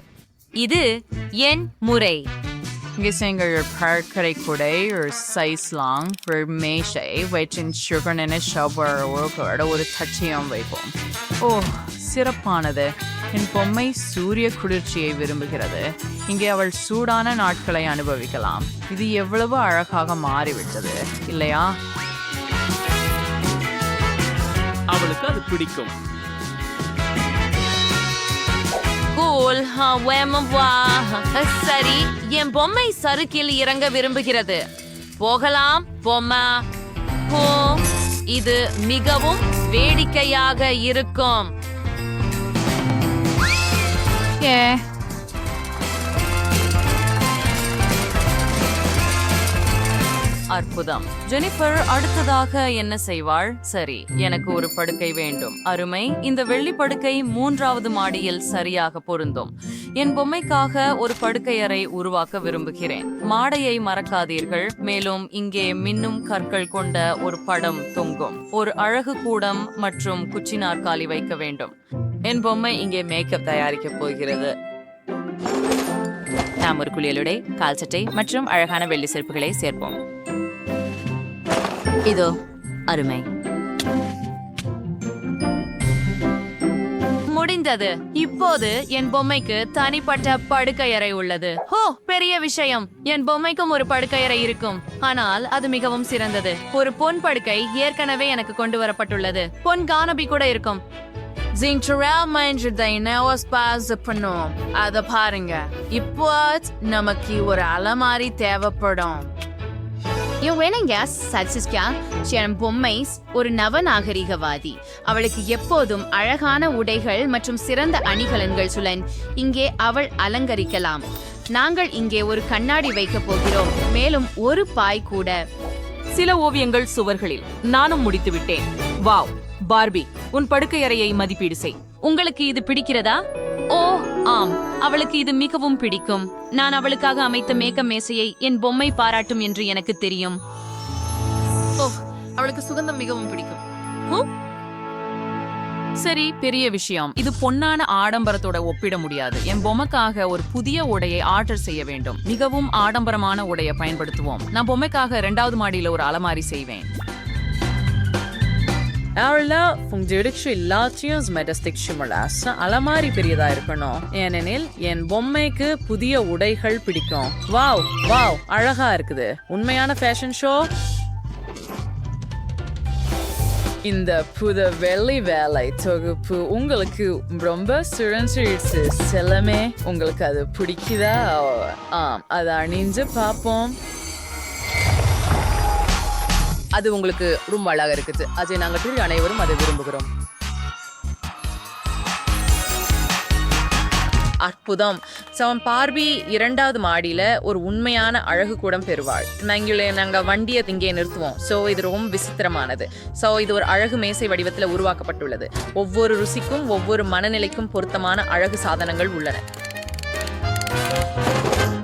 இது என் முறை.
Gesengar parkare kudai or size long for மேஷை வைற்றின் சுகர் என ஷவர் ஒரு தச்சியம் வைப்போம். ஓ, சிறப்பானது. என் பொம்மை சூரிய குளிர்ச்சியை விரும்புகிறது. இங்கே அவள் சூடான நாட்களை அனுபவிக்கலாம். இது எவ்வளவு அழகாக மாறிவிட்டது இல்லையா?
அவளுக்கு அது பிடிக்கும்.
சரி, என் பொம்மை சறுக்கில் இறங்க விரும்புகிறது. போகலாம் பொம்மை. இது மிகவும் வேடிக்கையாக இருக்கும்.
அற்புதம். ஜெனிஃபர் அடுத்ததாக என்ன செய்வாள்? சரி, எனக்கு ஒரு படுக்கை வேண்டும். அருமை. இந்த வெள்ளி படுக்கை 3வது மாடியில் சரியாக பொருந்தும். என் பொம்மைக்காக ஒரு படுக்கை அறை உருவாக்க விரும்புகிறேன். மாடையை மறக்காதீர்கள். மேலும் இங்கே மின்னும் கற்கள் கொண்ட ஒரு படம் தொங்கும். ஒரு அழகு கூடம் மற்றும் குச்சி நாற்காலி வைக்க வேண்டும். என் பொம்மை இங்கே மேக்கப் தயாரிக்க போகிறது. நாம் ஒரு குளியலுடை, கால் சட்டை மற்றும் அழகான வெள்ளி செருப்புகளை சேர்ப்போம்.
இதோ அருமை. முடிந்தது. இப்போது என் பொம்மைக்கு தனிப்பட்ட படுக்கையறை உள்ளது. ஓ, பெரிய விஷயம். என் பொம்மைக்கும் ஒரு படுக்கையறை இருக்கும். ஆனால் அது மிகவும் சிறந்தது. ஒரு பொன் படுக்கை ஏற்கனவே எனக்கு கொண்டு வரப்பட்டுள்ளது. பொன் கானபி கூட இருக்கும். அத பாருங்க. இப்போ நமக்கு ஒரு அலமாரி தேவைப்படும். என் பொம்மை ஒரு நவநாகரிகவாதி. அவளுக்கு எப்போதும் அழகான உடைகள் மற்றும் சிறந்த அணிகலன்கள் சுழன். இங்கே அவள் அலங்கரிக்கலாம். நாங்கள் இங்கே ஒரு கண்ணாடி வைக்க போகிறோம். மேலும் ஒரு பாய் கூட.
சில ஓவியங்கள் சுவர்களில். நானும் முடித்து விட்டேன். வாவ், பார்பி, உன் படுக்கை அறையை மதிப்பீடு செய்.
உங்களுக்கு இது பிடிக்கிறதா? ஓ ஆம், அவளுக்கு இது மிகவும் பிடிக்கும். நான் அவளுக்காக அமைத்த மேக்கப் மேசையை என் பொம்மை பாராட்டும் என்று எனக்கு தெரியும்.
ஓ, அவளுக்கு சுகந்தம் மிகவும் பிடிக்கும். சரி, பெரிய விஷயம். இது பொன்னான ஆடம்பரத்தோட ஒப்பிட முடியாது. என் பொம்மைக்காக ஒரு புதிய உடையை ஆர்டர் செய்ய வேண்டும். மிகவும் ஆடம்பரமான உடையை பயன்படுத்துவோம். நான் பொம்மைக்காக 2வது மாடியில ஒரு அலமாரி செய்வேன். அலமாரி பெரியதா இருக்கணும். ஏனெனில் என் பொம்மைக்கு புதிய உடைகள் பிடிக்கும். வாவ் வாவ், அழகா இருக்குது. உண்மையான ஃபேஷன் ஷோ. இந்த புது வெள்ளி வேலை தொகுப்பு உங்களுக்கு ரொம்ப சுழன்றிடுச்சு. செல்லமே, உங்களுக்கு அது பிடிக்குதா? ஆம், அதை அணிஞ்சு பார்ப்போம். அது உங்களுக்கு ரொம்ப அழகா இருக்குது. அதை நாங்கள் அனைவரும் அதை விரும்புகிறோம். அற்புதம். பார்பி 2வது மாடியில ஒரு உண்மையான அழகு கூடம் பெறுவாள். நாங்க வண்டியை இங்கே நிறுத்துவோம். இது ரொம்ப விசித்திரமானது. இது ஒரு அழகு மேசை வடிவத்தில் உருவாக்கப்பட்டுள்ளது. ஒவ்வொரு ருசிக்கும் ஒவ்வொரு மனநிலைக்கும் பொருத்தமான அழகு சாதனங்கள் உள்ளன.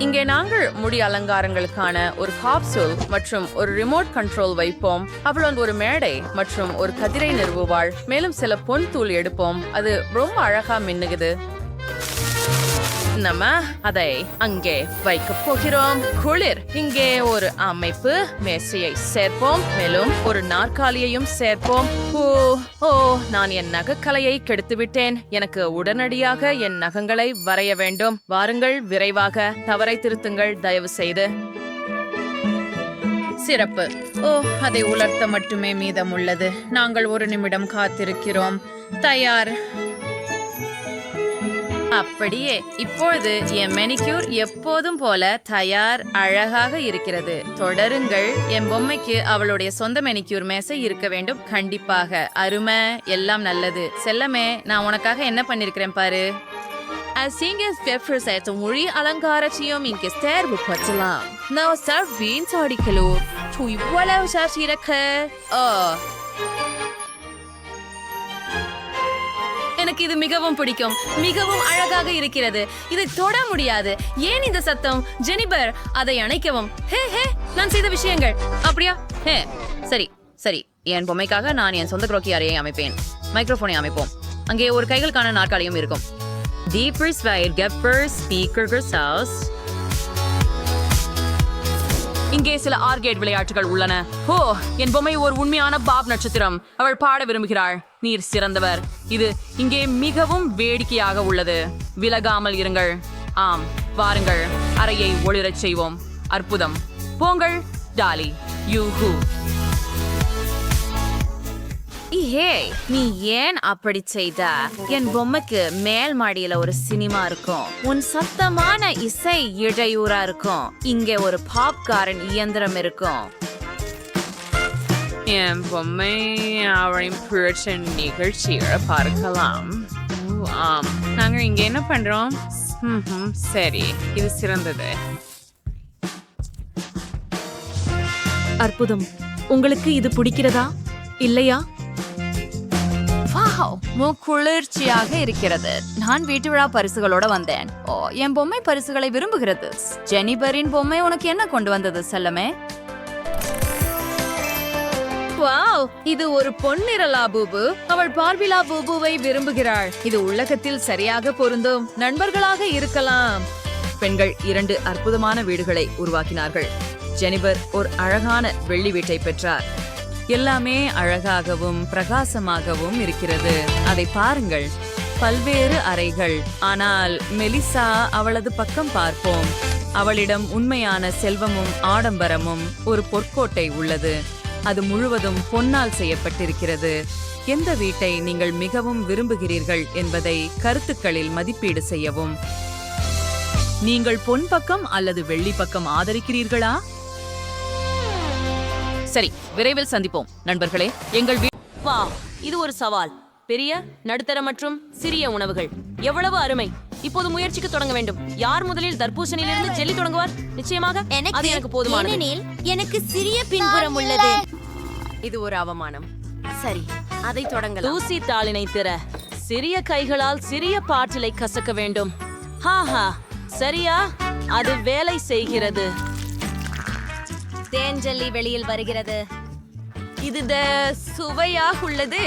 இங்கே நாங்கள் முடி அலங்காரங்களுக்கான ஒரு காப்சூல் மற்றும் ஒரு ரிமோட் கண்ட்ரோல் வைப்போம். அவளுடன் ஒரு மேடை மற்றும் ஒரு கதிரை நிறுவுவாள். மேலும் சில பொன் தூள் எடுப்போம். அது ரொம்ப அழகா மின்னுகுது. நம்ம அதை அங்கே வைக்க போகிறோம். குளிர். இங்கே ஒரு அமைப்பு மேசையை சேர்ப்போம். மேலும் ஒரு நாற்காலியையும் சேர்ப்போம். ஓ நான் என் நகைக்கலையை கெடுத்து விட்டேன். எனக்கு உடனடியாக என் நகங்களை வரைய வேண்டும். வாருங்கள், விரைவாக தவறை திருத்துங்கள் தயவு செய்து. சிறப்பு. அதை உலர்த்த மட்டுமே மீதம் உள்ளது. நாங்கள் ஒரு நிமிடம் காத்திருக்கிறோம். தயார். அப்படியே இப்பொழுது என் மெனிக்யூர் எப்போதும் போல தயார். அழகாக இருக்கிறது. தொடருங்கள். என் பொம்மைக்கு அவளுடைய சொந்த மெனிக்யூர் மேசை இருக்க வேண்டும். கண்டிப்பாக. அருமை. எல்லாம் நல்லது. செல்லமே, நான் உனக்காக என்ன பண்ணிருக்கிறேன் பாரு. மொழி அலங்காரத்தையும் இங்கே தேர்வு பற்றலாம். நான் சார் வீண் சாடிக்கலோ இவ்வளவு சார் இருக்க. எனக்கு இது மிகவும் பிடிக்கும். மிகவும் அழகாக இருக்கிறது. இதை தொட முடியாது. ஏன் இந்த சத்தம்? ஜெனிபர், அதை அணைக்கவும். ஹே நான் செய்த விஷயங்கள். அப்படியா? சரி சரி. என் பொம்மைக்காக நான் என் சொந்த குரோக்கி அறையை அமைப்பேன். மைக்ரோஃபோனை அமைப்போம். அங்கே ஒரு கைகளுக்கான நாற்காலியும் இருக்கும். இங்கே சில ஆர்கேட் விளையாட்டுகள் உள்ளன. என் பொம்மை ஒரு உண்மையான பாப் நட்சத்திரம். அவள் பாட விரும்புகிறாள். நீர் சிறந்தவர். இது இங்கே மிகவும் வேடிக்கையாக உள்ளது. விலகாமல் இருங்கள். ஆம், வாருங்கள், அறையை ஒளிரச் செய்வோம். அற்புதம். போங்கள் டாலி. யூஹூ. நீ ஏன் அப்படி செய்த? என் பொம்மைக்கு மேல் மாடியில ஒரு சினிமா இருக்கும். உன் சத்தமான இசை இடையூறா இருக்கும். இங்கே ஒரு பாப்கார்ன் இயந்திரம் இருக்கும். என் பொம்மை அவளின் பிடிச்ச நிகழ்ச்சிகளை பார்க்கலாம். ஆம், நாங்க இங்க என்ன பண்றோம்? சரி, இது சிறந்தது. அற்புதம். உங்களுக்கு இது பிடிக்கிறதா இல்லையா? குளிர்ச்சியாக இருக்கிறது. நான் வீட்டு விழா பரிசுகளோட வந்தேன். என் பொம்மை பரிசுகளை விரும்புகிறது. ஜெனிபரின் பொம்மை உனக்கு என்ன கொண்டு வந்தது செல்லமே? வாவ், இது ஒரு பொன்னிற லாபூபு. அவள் பார்பி லாபூபுவை விரும்புகிறாள். இது உலகத்தில் சரியாக பொருந்தும். நண்பர்களாக இருக்கலாம். பெண்கள் 2 அற்புதமான வீடுகளை உருவாக்கினார்கள். ஜெனிபர் ஒரு அழகான வெள்ளி வீட்டை பெற்றார். எல்லாமே அழகாகவும் பிரகாசமாகவும் இருக்கிறது. அதை பாருங்கள். பல்வேறு அறைகள். ஆனால் மெலிசா, அவளது பக்கம் பார்ப்போம். அவளிடம் உண்மையான செல்வமும் ஆடம்பரமும் ஒரு பொற்கோட்டை உள்ளது. அது முழுவதும் பொன்னால் செய்யப்பட்டிருக்கிறது. எந்த வீட்டை நீங்கள் மிகவும் விரும்புகிறீர்கள் என்பதை கருத்துக்களில் மதிப்பீடு செய்யவும். நீங்கள் பொன் பக்கம் அல்லது வெள்ளி பக்கம் ஆதரிக்கிறீர்களா? சரி, விரைவில் சந்திப்போம் நண்பர்களே. எங்கள்
இது ஒரு சவால். பெரிய, நடுத்தர மற்றும் சிறிய உணவுகள். எவ்வளவு அருமை. இப்போது முயற்சிக்கு தொடங்க வேண்டும். யார் முதலில் தர்பூசணியிலிருந்து ஜெல்லி தொடங்குவார்? நிச்சயமாக அது எனக்கு போதுமானது.
எனக்கு சிறிய பின்புறம் உள்ளது. இது ஒரு அவமானம். சரி, அதை தொடங்கலாம்.
தூசி தாளினை திற. சிறிய கைகளால் சிறிய பாட்டிலை கசக்க வேண்டும். சரியா? அது வேலை செய்கிறது.
தேன்ஜல்லி வெளியில் வருகிறது. இது சுவையாக உள்ளது.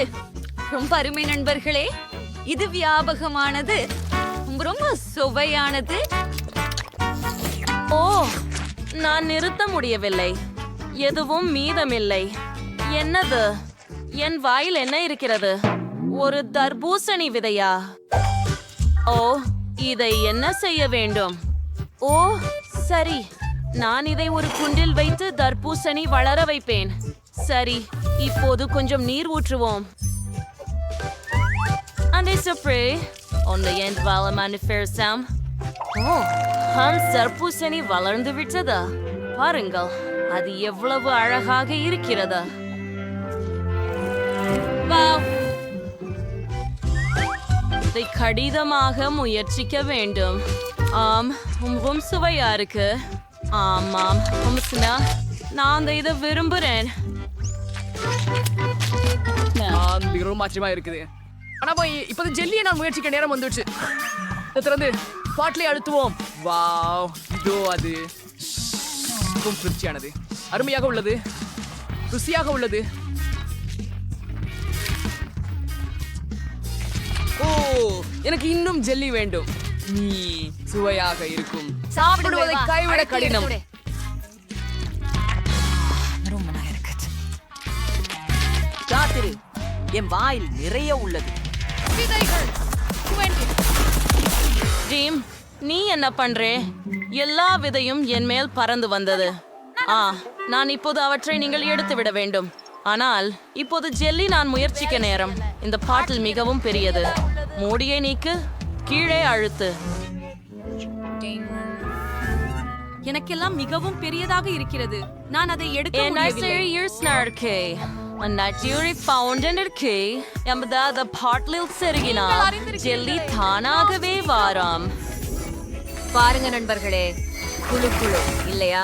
ரொம்ப அருமை நண்பர்களே. இது வியாபகமானது. ரொம்ப சுவையானது.
நான் நிறுத்த முடியவில்லை. எதுவும் மீதமில்லை. என்னது? என் வாயில் என்ன இருக்கிறது? ஒரு தர்பூசணி விதையா? இதை என்ன செய்ய வேண்டும்? சரி, நான் இதை ஒரு குண்டில் வைத்து தர்பூசணி வளர வைப்பேன். சரி, இப்போது கொஞ்சம் நீர் ஊற்றுவோம். தர்பூசணி வளர்ந்து விட்டது. பாருங்கள், அது எவ்வளவு அழகாக இருக்கிறது. இதை கடினமாக முயற்சிக்க வேண்டும். ரொம்ப சுவையா இருக்கு. ஆமாம், நான் இதை விரும்புறேன்.
மிகவும் ஆச்சரியமா இருக்குது. ஆனா இப்போது ஜெல்லியை நான் முயற்சிக்க நேரம் வந்துடுச்சு. திறந்து பாட்டிலை அழுத்துவோம். வாவ்,
இதோ அது மிகவும் திருப்தியானது, அருமையாக உள்ளது, ருசியாக உள்ளது. ஓ, எனக்கு இன்னும் ஜெல்லி வேண்டும். நீ சுவையாக இருக்கும், சாப்பிடுவதை கைவிட கடினம்.
காத்திரு, என் வாயில் நிறைய உள்ளது.
ஜீம், நீ என்ன பண்றே? எல்லா விதையும் என் மேல் பறந்து வந்தது. நான் இப்போது அவற்றை நீங்கள் எடுத்து விட வேண்டும். ஆனால் இப்போது ஜெல்லி நான் முயற்சிக்க நேரம். இந்த பாட்டில் மிகவும் பெரியது. மூடியை நீக்கு, கீழே அழுத்து.
எனக்கெல்லாம் மிகவும் பெரியதாக இருக்கிறது. நான் அதை எடுக்க முடியவில்லை.
ஜெல்லி தானாகவே வாராம்.
பாருங்க நண்பர்களே, குழு குழு இல்லையா?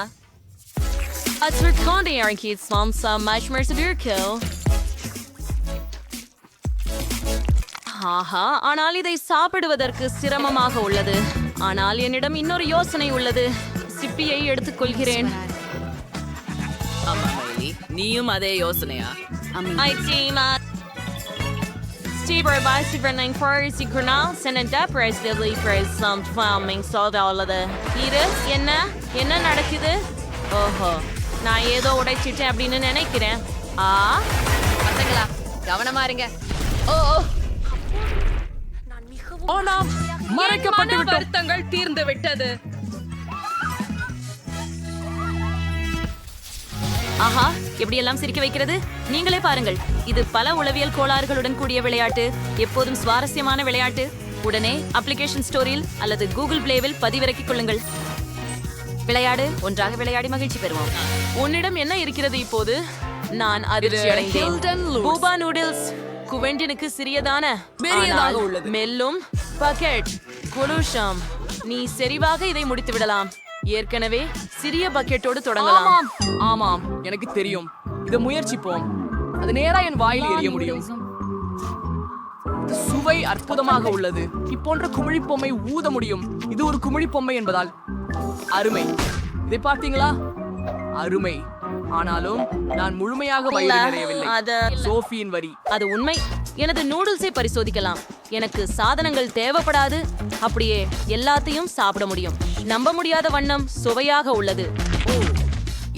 ஆஹா, ஆனால் இதை சாப்பிடுவதற்கு சிரமமாக உள்ளது. ஆனால் என்னிடம் இன்னொரு யோசனை உள்ளது. சிப்பியை எடுத்துக்கொள்கிறேன்.
நீயும் அதே யோசனையா?
என்ன நடக்குது? ஓஹோ, நான் ஏதோ உடைச்சிட்டேன் அப்படின்னு நினைக்கிறேன்.
கவனமா இருங்க.
மறைக்கப்பட்ட வருத்தங்கள் தீர்ந்து விட்டது.
ஆஹா, எப்படியெல்லாம் சிரிக்க வைக்கிறது. நீங்களே பாருங்கள். இது பல உளவியல் கோளாறுகளுடன் கூடிய விளையாட்டு, எப்போதும் சுவாரஸ்யமான விளையாட்டு. உடனே அப்ளிகேஷன் ஸ்டோரில் அல்லது கூகுள் பிளேவில் பதிவிறக்கிக் கொள்ளுங்கள். விளையாடு, ஒன்றாக விளையாடி மகிழ்ச்சி பெறுவோம். உன்னிடம் என்ன இருக்கிறது இப்போது? நான் அதிர்ச்சி அடைந்தேன். பூபா நூடுல்ஸ் குவெண்டினுக்கு சிறியதான
பெரியதாக உள்ளது.
மெல்லும் பக்கெட் குலுஷம். நீ செறிவாக இதை முடித்து விடலாம். ஏற்கனவே சிறிய பக்கெட்டோடு தொடங்கலாம்.
ஆமாம், எனக்கு தெரியும். இதை முயற்சிப்போம். அது நேரா என் வாயில் எறிய முடியும். சுவை அற்புதமாக உள்ளது. இப்போன்ற குமிழி பொம்மை ஊத முடியும். இது ஒரு குமிழி பொம்மை என்பதால் அருமை. இதை பார்த்தீங்களா? அருமை. ஆனாலும் நான் முழுமையாக வயிறு நிறையவில்லை. சோஃபியின் வரி.
அது உண்மை. எனது நூடுல்ஸை பரிசோதிக்கலாம். எனக்கு சாதனங்கள் தேவைப்படாது. அப்படியே எல்லாத்தையும் சாப்பிட முடியும். நம்ப முடியாத வண்ணம் சுவையாக உள்ளது.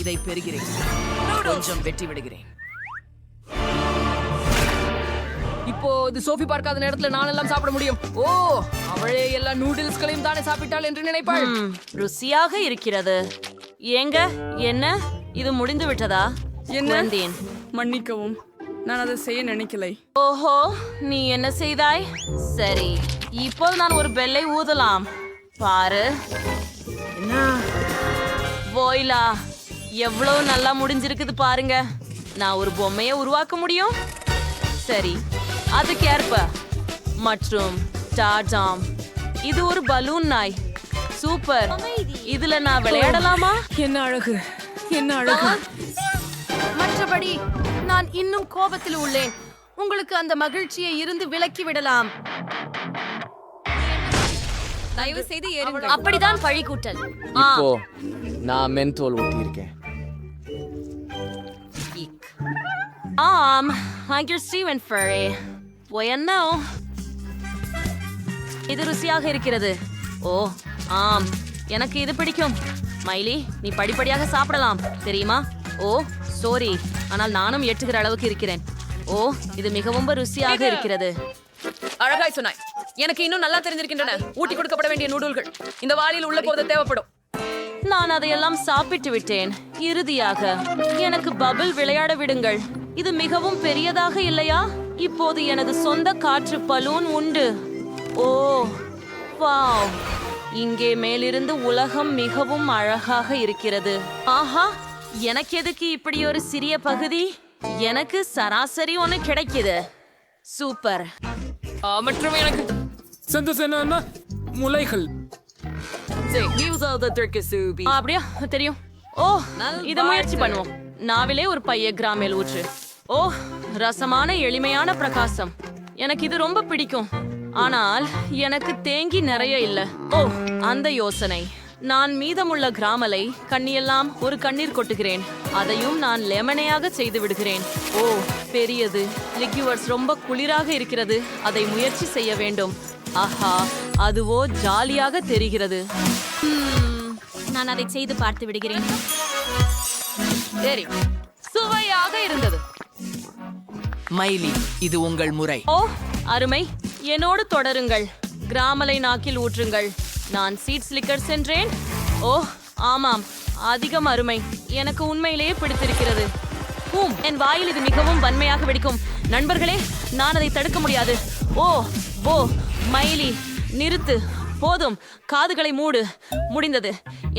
இதை பெறுகிறேன். கொஞ்சம் வெட்டி விடுகிறேன். இப்போ இது சோஃபி பார்க்காத நேரத்துல நான் எல்லாம் சாப்பிட முடியும். ஓ, அவளே எல்லா நூடுல்ஸ்களையும் தானே சாப்பிட்டாள் என்று நினைப்பாள்.
ருசியாக இருக்கிறது. ஏங்க, என்ன இது முடிந்து விட்டதா?
என்ன? மன்னிக்கவும், நான் அதை செய்ய நினைக்கலை.
ஓஹோ, நீ என்ன செய்தாய்? சரி, இப்போது நான் ஒரு பெல்லை ஊதலாம். பாரு. போய்லா, எவ்வளவு நல்லா முடிஞ்சிருக்குது பாருங்க. நான் ஒரு பொம்மையை உருவாக்க முடியும். சரி, அதுக்கேற்ப. மற்றும் டாடாம், இது ஒரு பலூன் நாய். சூப்பர். இதுல நான் விளையாடலாமா?
என்ன அழகு, என்ன அழகு.
மற்றபடி நான் இன்னும் கோபத்தில் உள்ளேன். உங்களுக்கு அந்த மகிழ்ச்சியை இருந்து விலக்கி விடலாம்.
தயவு செய்து ஏறுங்கள்.
அப்படிதான் பழி கூட்டல்.
இப்போ நான் மென்தோல் ஊட்டி இருக்கேன்.
ஸ்டீவன் ஃபர்ரே. என்ன? இது ருசியாக இருக்கிறது. ஓ ஆம், எனக்கு இது பிடிக்கும். மைலி, நீ படிப்படியாக சாப்பிடலாம் தெரியுமா? ஓ சாரி, ஆனால் நானும் எட்டுகிற அளவுக்கு இருக்கிறேன். ஓ, இது மிகவும் ருசியாக இருக்கிறது.
அழகாய் சொன்னாய். எனக்கு இன்னும் நல்லா தெரிஞ்சிருக்கின்றன ஊட்டி கொடுக்கப்பட வேண்டிய நூடுல்கள். இந்த வாளியில் உள்ள போது தேவைப்படும்.
நான் அதையெல்லாம் சாப்பிட்டு விட்டேன். இறுதியாக எனக்கு பபிள் விளையாட விடுங்கள். இது மிகவும் பெரியதாக இல்லையா? இப்போது எனது சொந்த காற்று பலூன் உண்டு. ஓ வாவ், இங்கே மேலிருந்து உலகம் மிகவும் அழகாக இருக்கிறது. ஆஹா, எனக்கு எதுக்கு இப்படி ஒரு சிறிய பகுதி? எனக்கு சராசரி ஒன்று கிடைக்குது. சூப்பர்.
மற்றும் எனக்கு
முளைகள்.
அப்படியா தெரியும். ஓ, இதை முயற்சி பண்ணுவோம். நாவிலே ஒரு பைய கிராமேல் ஊற்று. ஓ, ரசமான எளிமையான பிரகாசம். எனக்கு இது ரொம்ப பிடிக்கும். ஆனால் எனக்கு தேங்கி நிறைய இல்ல. ஓ, அந்த யோசனை. நான் மீதமுள்ள கிராமலை கண்ணியெல்லாம் ஒரு கண்ணீர் கொட்டுகிறேன். அதையும் நான் லெமனையாக செய்து விடுகிறேன். ஓ பெரியது லிக்யூவர்ஸ் ரொம்ப குளிராக இருக்கிறது. அதை முயற்சி செய்ய வேண்டும். ஆஹா, அதுவோ ஜாலியாக தெரிகிறது.
நான் அதை செய்து பார்த்து விடுகிறேன்.
சரி, சுவையாக இருந்தது.
மைலி, இது உங்கள் முறை.
ஓ அருமை, என்னோடு தொடருங்கள். கிராமலை நாக்கில் ஊற்றுங்கள். நான் சீட்ஸ் லிக்கர் சென்றேன். ஓ ஆமாம், அதிகம் அருமை. எனக்கு உண்மையிலேயே பிடித்திருக்கிறது. என் வாயில் இது மிகவும் வன்மையாக வெடிக்கும். நண்பர்களே, நான் அதை தடுக்க முடியாது. ஓ ஓ மைலி, நிறுத்து. போதும், காதுகளை மூடு. முடிந்தது.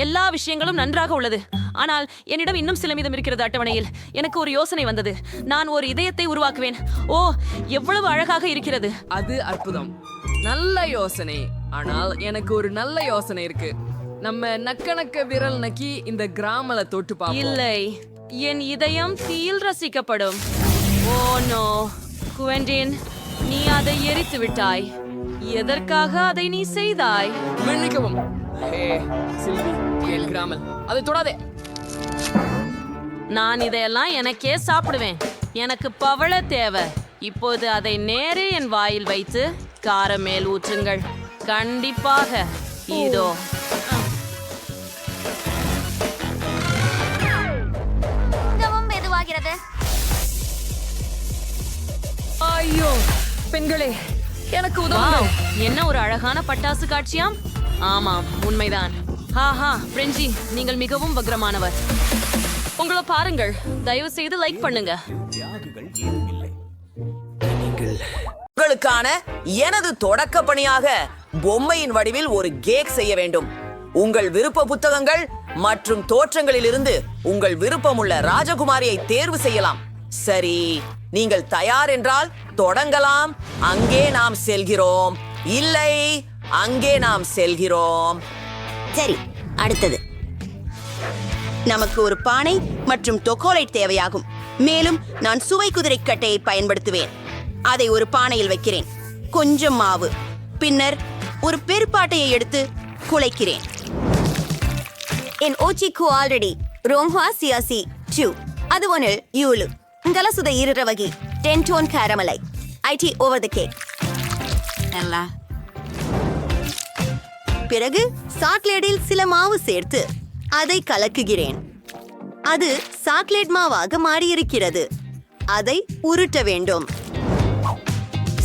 எல்லா விஷயங்களும் நன்றாக உள்ளது. ஆனால் என்னிடம் இன்னும் சில மீதம் இருக்கிறது அட்டவணையில். எனக்கு ஒரு யோசனை வந்தது. நான் ஒரு இதயத்தை உருவாக்குவேன். ஓ எவ்வளவு அழகாக இருக்கிறது.
அது அற்புதம். நல்ல யோசனை. ஆனால் எனக்கு ஒரு நல்ல யோசனை இருக்கு. நம்ம நக்க விரல் நக்கி இந்த கிராமல தொட்டு பார்ப்போம்.
இல்லை, என் இதயம் தீயில் ரசிக்கப்படும். ஓ நோ குவெண்டின், நீ அதை எரித்து விட்டாய். எதற்காக அதை நீ செய்தாய்?
மன்னிக்கவும். ஹே சில்வி, என் கிராமல், அதை தொடாதே.
நான் இதையெல்லாம் எனக்கே சாப்பிடுவேன். எனக்கு பவள தேவை. இப்போது அதை நேரே என் வாயில் வைத்து காரம் மேல் ஊற்றுங்கள். கண்டிப்பாக. இதோ
மெதுவாகிறது.
ஐயோ பெண்களே, எனக்கு
வாவ், என்ன ஒரு அழகான பட்டாசு காட்சியாம். ஆமாம், உண்மைதான். ஹாஹா பிரெஞ்சி, நீங்கள் மிகவும் வக்ரமானவர். உங்களை பாருங்கள். தயவு செய்து லைக் பண்ணுங்க.
உங்களுக்கான எனது தொடக்க பணியாக பொம்மையின் வடிவில் ஒரு கேக் செய்ய வேண்டும். உங்கள் விருப்ப புத்தகங்கள் மற்றும் தோற்றங்களிலிருந்து உங்கள் விருப்பமுள்ள ராஜகுமாரியை தேர்வு செய்யலாம். சரி, நீங்கள் தயார் என்றால் தொடங்கலாம். அங்கே நாம் செல்கிறோம். இல்லை, அங்கே நாம் செல்கிறோம்.
சரி, அடுத்தது நமக்கு ஒரு பானை மற்றும் டொக்கோலைட் தேவையாகும். மேலும் நான் சுவை குதிரைக்கட்டையை பயன்படுத்துவேன். அதை ஒரு பானையில் வைக்கிறேன். கொஞ்சம் மாவு. பின்னர் ஒரு பெருப்பாட்டையை எடுத்து குழைக்கிறேன். என் ஓச்சிக்கு ஆல்ரெடி ரோம்ஹா சியாசி சூ அது ஒன்று யூலு கலசுத இருரவகி 10 டோன் கேரமலை ஐடி ஓவர் த கேக். பிறகு சாக்லேட்டில் சில மாவு சேர்த்து அதை கலக்குகிறேன். அது சாக்லேட் மாவாக மாறியிருக்கிறது. அதை உருட்ட வேண்டும்.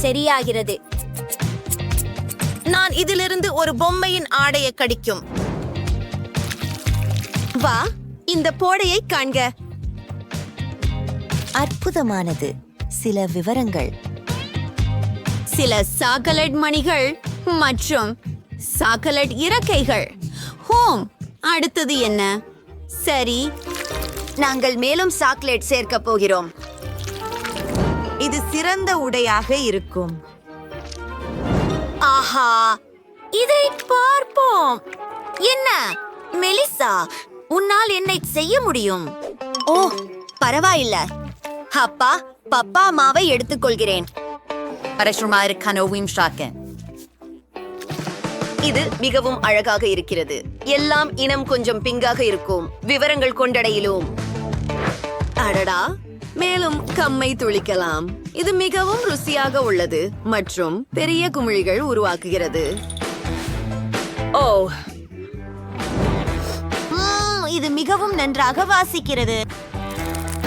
சரியாகிறது. நான் இதிலிருந்து ஒரு பொம்மையின் ஆடையை கடிக்கும். வா, இந்த போடையை காண்க. அற்புதமானது. சில விவரங்கள். சில சாக்லேட் மணிகள் மற்றும் சாக்லேட் இறக்கைகள். ஹோம், அடுத்தது என்ன? சரி, நாங்கள் மேலும் சாக்லேட் சேர்க்க போகிறோம். இது சிறந்த உடையாக இருக்கும். ஆஹா, இதை பார்ப்போம். என்ன மெலிசா, உன்னால் என்னை செய்ய முடியும். ஓ பரவாயில்லை. அப்பா, பப்பா மாவை எடுத்துக்கொள்கிறேன். இது மிகவும் அழகாக இருக்கிறது. எல்லாம் இனம் கொஞ்சம் பிங்காக இருக்கும். விவரங்கள் கொண்டடையிலும். அடடா, மேலும் கம்மை துளிக்கலாம். இது மிகவும் ருசியாக உள்ளது மற்றும் பெரிய குமிழிகள் உருவாக்குகிறது. ஓ, இது மிகவும் நன்றாக வாசிக்கிறது.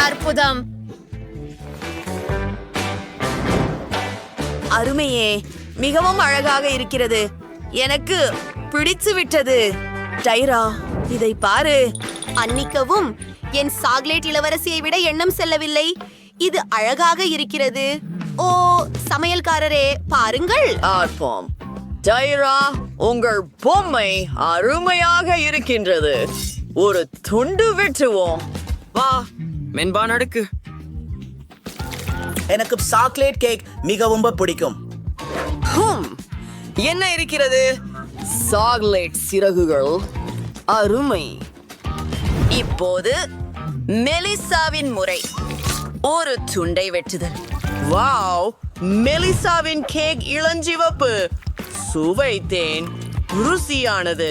அற்புதம். அருமையே, மிகவும் அழகாக இருக்கிறது. எனக்கு பிடித்து விட்டது. டைரா, இதை பாரு. அன்னிக்கவும், என் சாக்லேட் இளவரசியை விட எண்ணம் செல்லவில்லை. இது அழகாக இருக்கிறது. ஓ சமையல்காரரே, பாருங்கள்.
ஆர்ப்போம். டைரா, உங்கள் பொம்மை அருமையாக இருக்கின்றது. ஒரு துண்டு வெட்டுவோம்.
வா, மென்பா நடுக்கு.
எனக்கு சாக்லேட் கேக் மிகவும் பிடிக்கும்.
என்ன இருக்கிறது? சாக்லேட் சிறகுகள். அருமை.
இப்போது மெலிசாவின் முறை. ஒரு துண்டை வெட்டுதல்.
வாவ், மெலிசாவின் கேக் இளஞ்சிவப்பு. சுவைத்தேன். ருசியானது.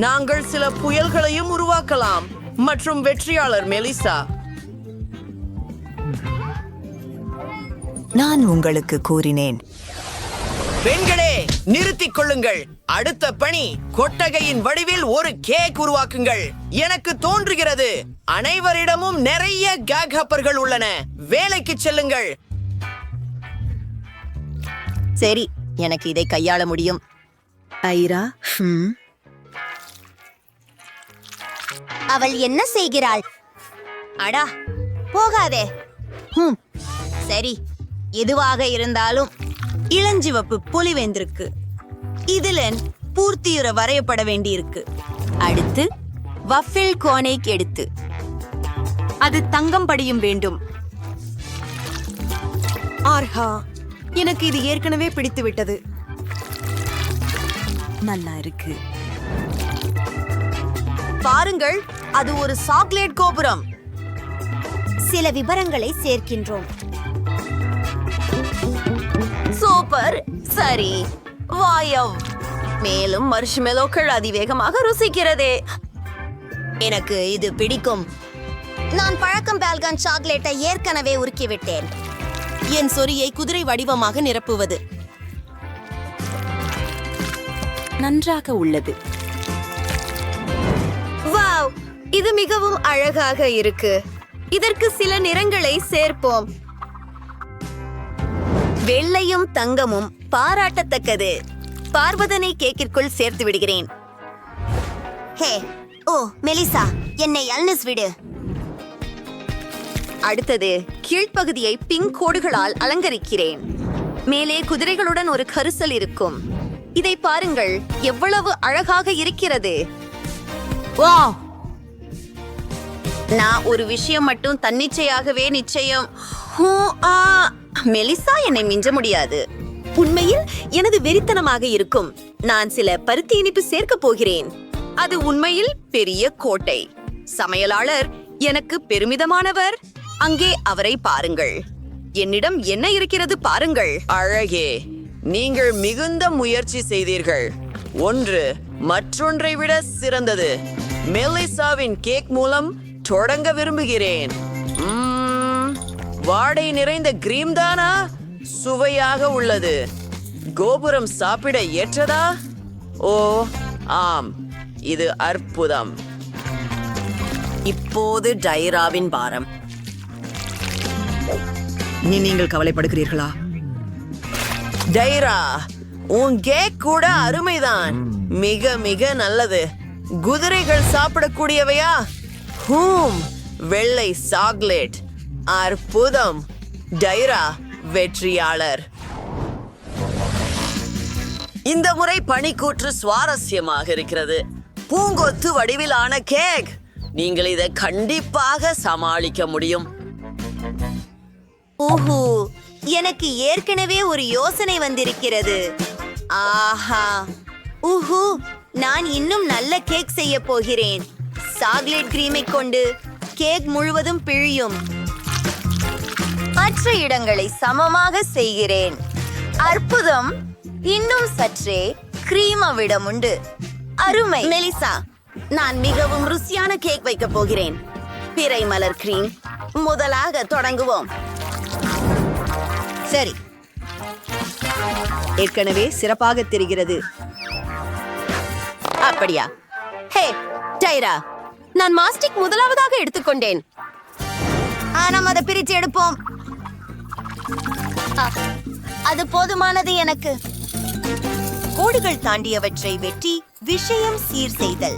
நாங்கள் சில புயல்களையும் உருவாக்கலாம். மற்றும் வெற்றியாளர் மெலிசா. நான் உங்களுக்கு கூறினேன். பெண்களே, நிறுத்திக் கொள்ளுங்கள். அடுத்த பணி கொட்டகையின் வடிவில் ஒரு கேக் உருவாக்குங்கள். எனக்கு தோன்றுகிறது அனைவரிடமும் நிறைய கேக் ஹப்பர்கள் உள்ளன. வேலைக்கு செல்லுங்கள். சரி, எனக்கு இதை கையாள முடியும். ஐரா,
அவள் என்ன செய்கிறாள்? அடா, போகாதே. சரி, எதுவாக இருந்தாலும் இளஞ்சிவப்பு பொலிவேந்திருக்கு. இதுல பூர்த்தியுற வரையப்பட வேண்டியிருக்கு. அடுத்து வஃபில் கோனைக் எடுத்து அது தங்கம் படியும் வேண்டும்.
ஆர்ஹா, எனக்கு இது ஏற்கனவே பிடித்து விட்டது. நல்லா இருக்கு. பாருங்கள், அது ஒரு சாக்லேட் கோபுரம்.
சில விவரங்களை சேர்க்கின்றோம்.
சூப்பர். சரி, வாயவ். மேலும் மர்ஷ்மெலோக்கள் அதிவேகமாக ருசிக்கிறதே.
எனக்கு இது பிடிக்கும். நான் பழக்கம் பால்கான் சாக்லேட்டை ஏற்கனவே உருக்கிவிட்டேன்.
என் சொரியை குதிரை வடிவமாக நிரப்புவது நன்றாக உள்ளது.
வாவ், இது மிகவும் அழகாக இருக்கு. இதற்கு சில நிறங்களை சேர்ப்போம். வெள்ளையும் தங்கமும் பாராட்டத்தக்கது. பார்வதனை கேக்கிற்குள் சேர்த்து விடுகிறேன்.
ஹே, ஓ மெலிசா, என்னை அல்னஸ் விடு.
அடுத்தது கீழ்ப்பகுதியை பிங்க் கோடுகளால் அலங்கரிக்கிறேன். மேலே குதிரைகளுடன் ஒரு கரிசல் இருக்கும். இதை பாருங்கள், எவ்வளவு அழகாக இருக்கிறது. வாவ்! நான் ஒரு விஷயம் மட்டும் தன்னிச்சையாகவே நிச்சயம். மெலிசா என்னை மிஞ்ச முடியாது. உண்மையில் எனது வெறித்தனமாக இருக்கும். நான் சில பருத்தி இனிப்பு சேர்க்க போகிறேன். அது உண்மையில் பெரிய கோட்டை. சமையலாளர் எனக்கு பெருமிதமானவர். அங்கே அவரை பாருங்கள். என்னிடம் என்ன இருக்கிறது பாருங்கள்.
அழகே, நீங்கள் மிகுந்த முயற்சி செய்தீர்கள். ஒன்று மற்றொன்றை விட சிறந்தது. மெலிசாவின் கேக் மூலம் தொடங்க விரும்புகிறேன். வாடை நிறைந்த கிரீம் தானா? சுவையாக உள்ளது. கோபுரம் சாப்பிட ஏற்றதா? ஓ ஆம், இது அற்புதம். இப்போது டைராவின் பாரம். நீங்கள் கவலைப்படுகிறீர்களா? டைரா, உன் கேக் கூட அருமைதான். மிக மிக நல்லது. குதிரைகள் சாப்பிடக்கூடியவையா? வெள்ளை சாக்லேட். அற்புதம். டைரா வெற்றியாளர். இந்த முறை பனிக்கூற்று சுவாரஸ்யமாக இருக்கிறது. பூங்கொத்து வடிவிலான கேக். நீங்கள் இதை கண்டிப்பாக சமாளிக்க முடியும்.
ஓஹோ, எனக்கு ஏற்கனவே ஒரு யோசனை வந்திருக்கிறது. ஆஹா, ஊஹூ, நான் இன்னும் நல்ல கேக் செய்ய போகிறேன். சாக்லேட் கிரீமை கொண்டு கேக் முழுவதும் பிழியும். மற்ற இடங்களை சமமாக செய்கிறேன். அற்புதம். இன்னும் சற்றே கிரீமவிடம் உண்டு. அருமை. மெலிசா, நான் மிகவும் ருசியான கேக் வைக்க போகிறேன். பிறை மலர் கிரீம். முதலாக தொடங்குவோம்.
சரி, ஏற்கனவே சிறப்பாக தெரிகிறது.
அப்படியா? ஹே டைரா, நான் மாஸ்டிக் முதலாவதாக எடுத்துக்கொண்டேன்.
நாம் அதை பிரித்து எடுப்போம். அது போதுமானது எனக்கு.
கோடுகள் தாண்டியவற்றை வெட்டி விஷயம் சீர் செய்தல்.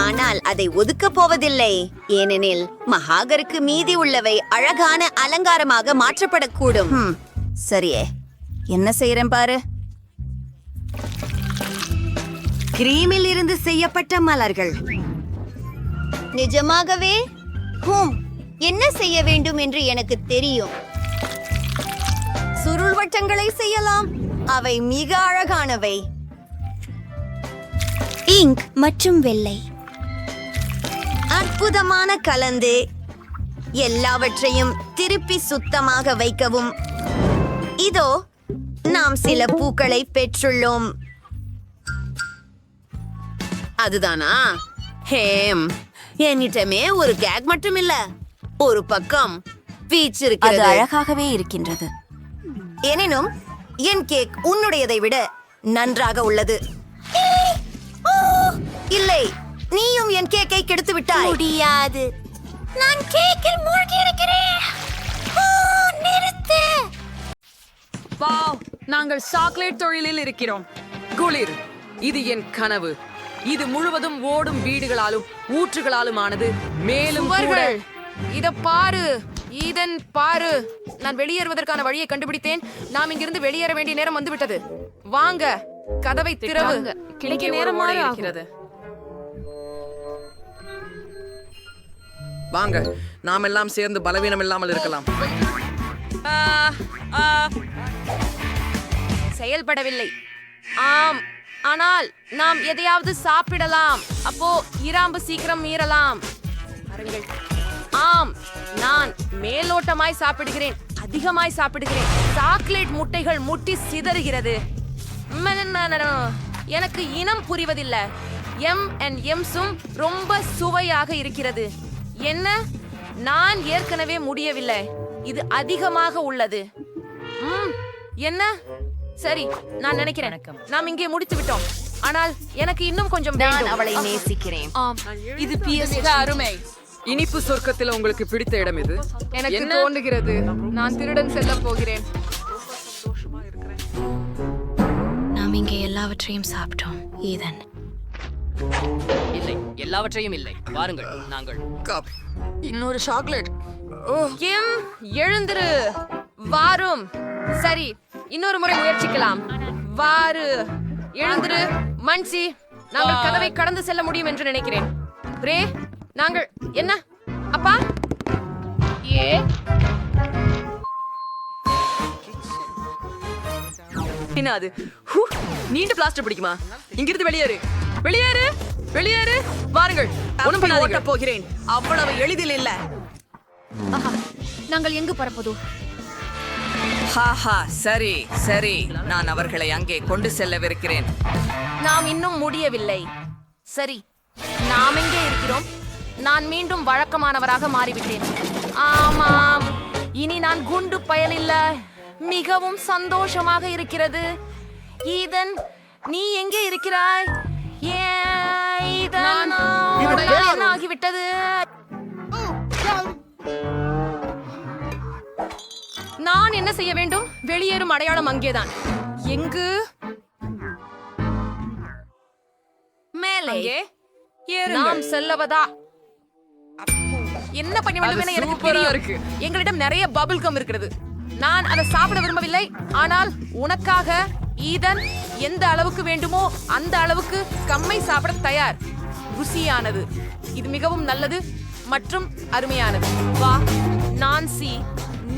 ஆனால் அதை ஒதுக்கப் போவதில்லை. ஏனெனில் மகாகருக்கு மீதி உள்ளவை அழகான அலங்காரமாக மாற்றப்படக்கூடும்.
சரியே, என்ன செய்யறேன் பாரு.
கிரீமில் இருந்து செய்யப்பட்ட மலர்கள்.
நிஜமாகவே? என்ன செய்ய வேண்டும் என்று எனக்கு தெரியும்.
சுருள் வட்டங்களை செய்யலாம். அவை மிக அழகானவை.
இங்க் மற்றும் வெள்ளை.
அற்புதமான கலந்து. எல்லாவற்றையும் திருப்பி சுத்தமாக வைக்கவும். இதோ நாம் சில பூக்களை பெற்றுள்ளோம். அதுதானா? ஹேம், என்னிட்டமே ஒரு கேக் மட்டும் இல்ல, ஒரு பக்கம் பீச்
அது
இருக்கிறது.
அழகாகவே இருக்கின்றது. எனினும் என் கேக் உன்னுடையதை விட நன்றாக உள்ளது. இல்லை, நீயும் என் கேக்கை கெடுத்து விட்டாய். முடியாது, நான் கேக்கில் மூழ்கி இருக்கிறேன். நிறுத்து.
வாவ், நாங்கள் சாக்லேட் தொழிலில் இருக்கிறோம். குளிர், இது என் கனவு. இது முழுவதும் ஓடும் வீடுகளாலும் ஊற்றுகளாலும் ஆனது. மேலும் கூட
இத பாரு, ஈதன் பாரு. நான் வெளியேறுவதற்கான வழியை கண்டுபிடித்தேன். நாம் இங்கிருந்து வெளியேற வேண்டிய நேரம் வந்துவிட்டது. வாங்க, கதவை திறவு. கிடைக்க நேரம் இருக்கிறது.
வாங்க, நாம் எல்லாம் சேர்ந்து பலவீனம் இல்லாமல் இருக்கலாம்.
செயல்படவில்லை. ஆம், ஆனால் நாம் எதையாவது சாப்பிடலாம். அப்போ இராம்பு சீக்கிரம் மீறலாம். பாருங்கள். ஆம், நான் மேலோட்டமாய் சாப்பிடுகிறேன், அதிகமாய் சாப்பிடுகிறேன். சாக்லேட் முட்டைகள் முட்டி சிதறுகிறது. எனக்கு இனம் புரிவதில்லை. எம்ஸும் ரொம்ப சுவையாக இருக்கிறது. என்ன? நான் ஏற்கனவே முடியவில்லை. இது அதிகமாக உள்ளது. என்ன? சரி, நான் நினைக்கிறேன் நாம் இங்கே முடித்து விட்டோம். ஆனால் எனக்கு இன்னும் கொஞ்சம்
நான் அவளை நேசிக்கிறேன்.
இது அருமை.
இனிப்பு சொர்க்கத்தில் உங்களுக்கு பிடித்த இடம் இது?
எனக்கு தோன்றுகிறது நான் திருடன் செல்ல போகிறேன்.
நாம் இங்கே எல்லாவற்றையும் சாப்பிட்டோம். ஈதன்,
இல்லை, எல்லாவற்றையும் இல்லை. வாருங்கள், நாங்கள்
இன்னொரு சாக்லேட்.
எழுந்திரு. வாரும். சரி, இன்னொரு முறை முயற்சிக்கலாம். வாரு, எழுந்திரு. மன்சி, நாங்கள் கதவை கடந்து செல்ல முடியும் என்று நினைக்கிறேன். ரே, நாங்கள் என்ன? அப்பா,
என்ன அது? ஹூ, நீண்ட பிளாஸ்டர் பிடிக்குமா? இங்கிருந்து வெளியேறு, வெளியேறு, வெளியேறு. வாருங்கள், ஒண்ணும் பண்ணாதீங்க.
ஓட்டப் போகிறேன். அவ்வளவு எளிதில் இல்ல.
நாங்கள் எங்கு பறப்பதோ?
ஹாஹா, சரி சரி, நான் அவர்களை அங்கே கொண்டு செல்லவிருக்கிறேன்.
நாம் இன்னும் முடியவில்லை. சரி, நாம் எங்கே இருக்கிறோம்? நான் மீண்டும் வழக்கமானவராக மாறிவிட்டேன். ஆமாம், இனி நான் குண்டு பயல் இல்ல. மிகவும் சந்தோஷமாக இருக்கிறது. ஈதன், நீ எங்கே இருக்கிறாய்? ஈதன், என்ன ஆகிவிட்டது? நான் என்ன செய்ய வேண்டும்? வெளியேறும் அடையாளம் அங்கேதான். எங்கு? மேலே. நாம் செல்லவதா? என்ன பண்ண வேண்டும் என எனக்கு தெரியும். எங்களிடம் நிறைய பபிள் கம் இருக்கிறது. நான் அதை சாப்பிட விரும்பவில்லை. ஆனால் உனக்காக ஈதன் எந்த அளவுக்கு வேண்டுமோ அந்த அளவுக்கு கம்மை சாப்பிட தயார். ருசியானது. இது மிகவும் நல்லது மற்றும் அருமையானது. வா நான்சி,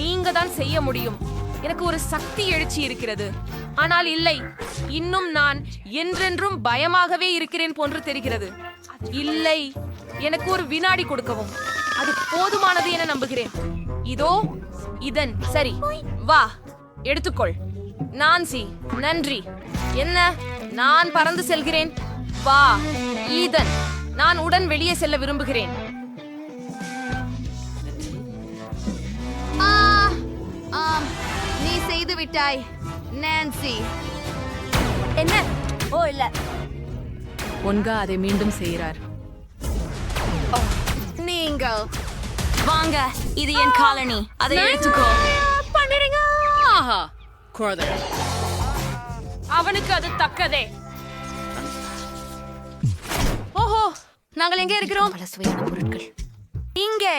நீங்க தான் செய்ய முடியும். எனக்கு ஒரு சக்தி எழுச்சி இருக்கிறது. ஆனால் இல்லை, இன்னும் நான் என்றென்றும் பயமாகவே இருக்கிறேன் போன்று தெரிகிறது. இல்லை, எனக்கு ஒரு வினாடி கொடுக்கவும். அது போதுமானது என நம்புகிறேன். இதோ இதன். சரி, வா, எடுத்துக்கொள். நான்சி, நன்றி. என்ன? நான் பறந்து செல்கிறேன். வா ஈதன், நான் உடன் வெளியே செல்ல விரும்புகிறேன்.
நீ செய்து விட்டாய் நான்சி.
என்ன? ஓ இல்ல,
ஒன்கா அதை மீண்டும் செய்கிறார்.
நீங்கள்
வாங்க, இது என் காலனி. அதை எடுத்துக்கோ.
பண்ணிடுங்க.
ஆஹா, குழந்தை.
அவனுக்கு அது தக்கதே. ஓஹோ, நாங்கள் எங்கே இருக்கிறோம்?
பல சுவையான பொருட்கள்.
இங்கே.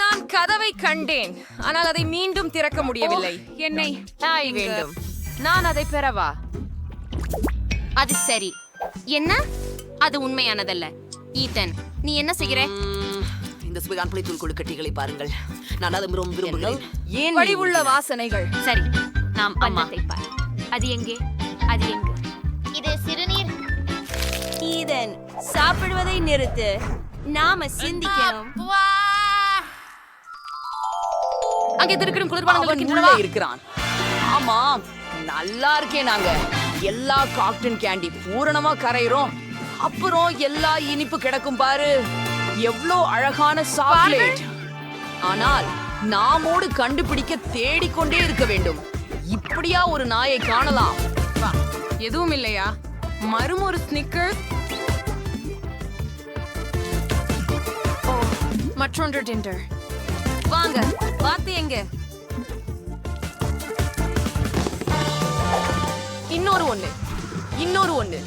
நான் கதவை கண்டேன், ஆனால் அதை மீண்டும் திறக்க முடியவில்லை. என்னை தாய் வேண்டும். நான் அதை பெறவா?
அது சரி. என்ன? அது உண்மையானதல்ல. ஈதன், நீ என்ன செய்கிற?
இந்த சுவையான புளித்தூள் கொழுக்கட்டைகளை பாருங்கள். நான் அதை ரொம்ப விரும்புகிறேன்.
ஏன் வடிவுள்ள வாசனைகள்?
சரி, நாம் அன்னத்தை பார். அது எங்கே? அது எங்கு?
இது சிறுநீர்.
ஈதன், சாப்பிடுவதை நிறுத்து. நாம சிந்திக்கணும். அங்கே திருக்கிடும் குளிர்பானங்கள் இருக்கின்றனவா?
இருக்கிறான். ஆமாம், நல்லா இருக்கேன். நாங்க எல்லா காட்டன் கேண்டி பூரணமா கரையிறோம். அப்புறம் எல்லா இனிப்பு கிடக்கும் பாரு. எவ்வளோ அழகான சாக்லேட். ஆனால் நாமோடு கண்டுபிடிக்க தேடிக்கொண்டே இருக்க வேண்டும். இப்படியா ஒரு நாயை காணலாம்?
எதுவும் இல்லையா? மறுமொரு ஸ்னிக்கர், மற்றொன்று டிண்டர். வாங்க, வாத்து எங்க?
இன்னொரு ஒண்ணு.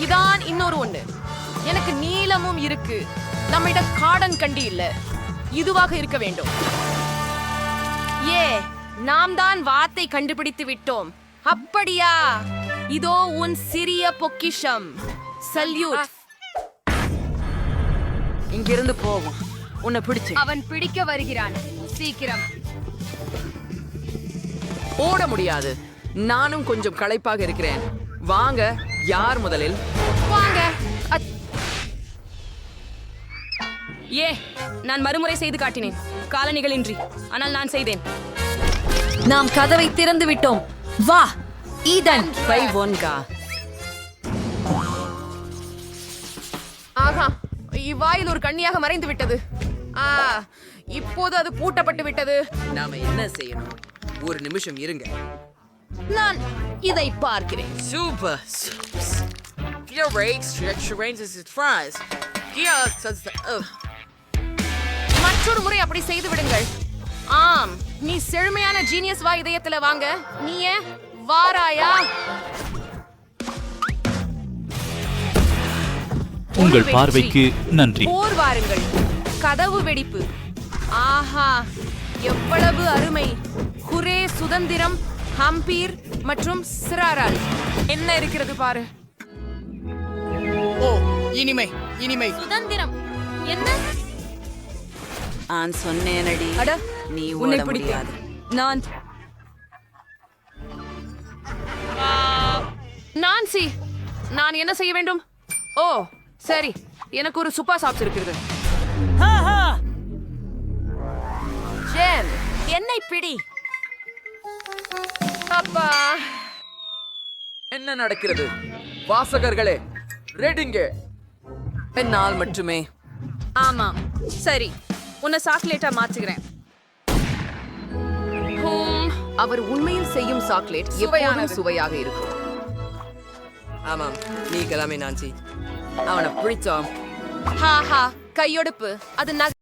இதான் இன்னொரு ஒண்ணு. எனக்கு நீலமும் இருக்கு. நம்மிடம் காடன் கண்டி இல்ல. இதுவாக இருக்க வேண்டும். நாம் தான் வாத்தை கண்டுபிடித்து விட்டோம். அப்படியா? இதோ உன் சிறிய பொக்கிஷம். சல்யூட்.
இங்கிருந்து போவோம். உன்னை பிடிச்சு.
அவன் பிடிக்க வருகிறான். சீக்கிரம்.
ஓட முடியாது. நானும் கொஞ்சம் களைப்பாக இருக்கிறேன். வாங்க, யார் முதலில்?
வாங்க.
நான் மறுமுறை செய்து காட்டினேன், காலணிகளின்றி. ஆனால் நான் செய்தேன்.
நாம் கதவை திறந்து விட்டோம். வா ஈதன்.
பை ஒன்கா.
ஆஹா, இவ்வாயில் ஒரு கண்ணியாக மறைந்து விட்டது. இப்போது அது பூட்டப்பட்டு விட்டது.
நாம என்ன செய்யணும்? ஒரு நிமிஷம் இருங்க.
நான் இதை பார்க்கிறேன்.
Super. Your rakes, rains is fries.
மற்றொரு முறை அப்படி செய்து விடுங்கள். ஆம், நீ செழுமையான ஜீனியஸ் வா இதயத்துல வாங்க. நீயே வாராயா?
உங்கள் பார்வைக்கு நன்றி.
போர் வாருங்கள். கதவு வெடிப்பு. ஆஹா, எவ்வளவு அருமை. குரே, சுதந்திரம், ஹம்பீர் மற்றும் சிராரால் என்ன இருக்கிறது பாரு.
ஓ, இனிமை.
சுதந்திரம் என்ன?
நான் சொன்னேனடி.
அட,
நீ
உன்னை
ஓட
பிடித்தேன்.
முடியாது.
நான்சி, நான் என்ன செய்ய வேண்டும்? ஓ சரி, எனக்கு ஒரு சூப்பர் சாப்ஸ் இருக்கிறது. ஜென்,
என்னை பிடி.
அப்பா,
என்ன நடக்கிறது? வாசகர்களே, ரெடிங்க.
பெண்ணால் மட்டுமே.
ஆமாம், சரி, உன்னை சாக்லேட்டா மாற்றுகிறேன்.
அவர் உண்மையில் செய்யும் சாக்லேட் எப்போதும் சுவையாக இருக்கும்.
ஆமாம், நீ கிளம்பி நான்சி.
அவனை பிடிச்சோம்.
கையொடுப்பு. அது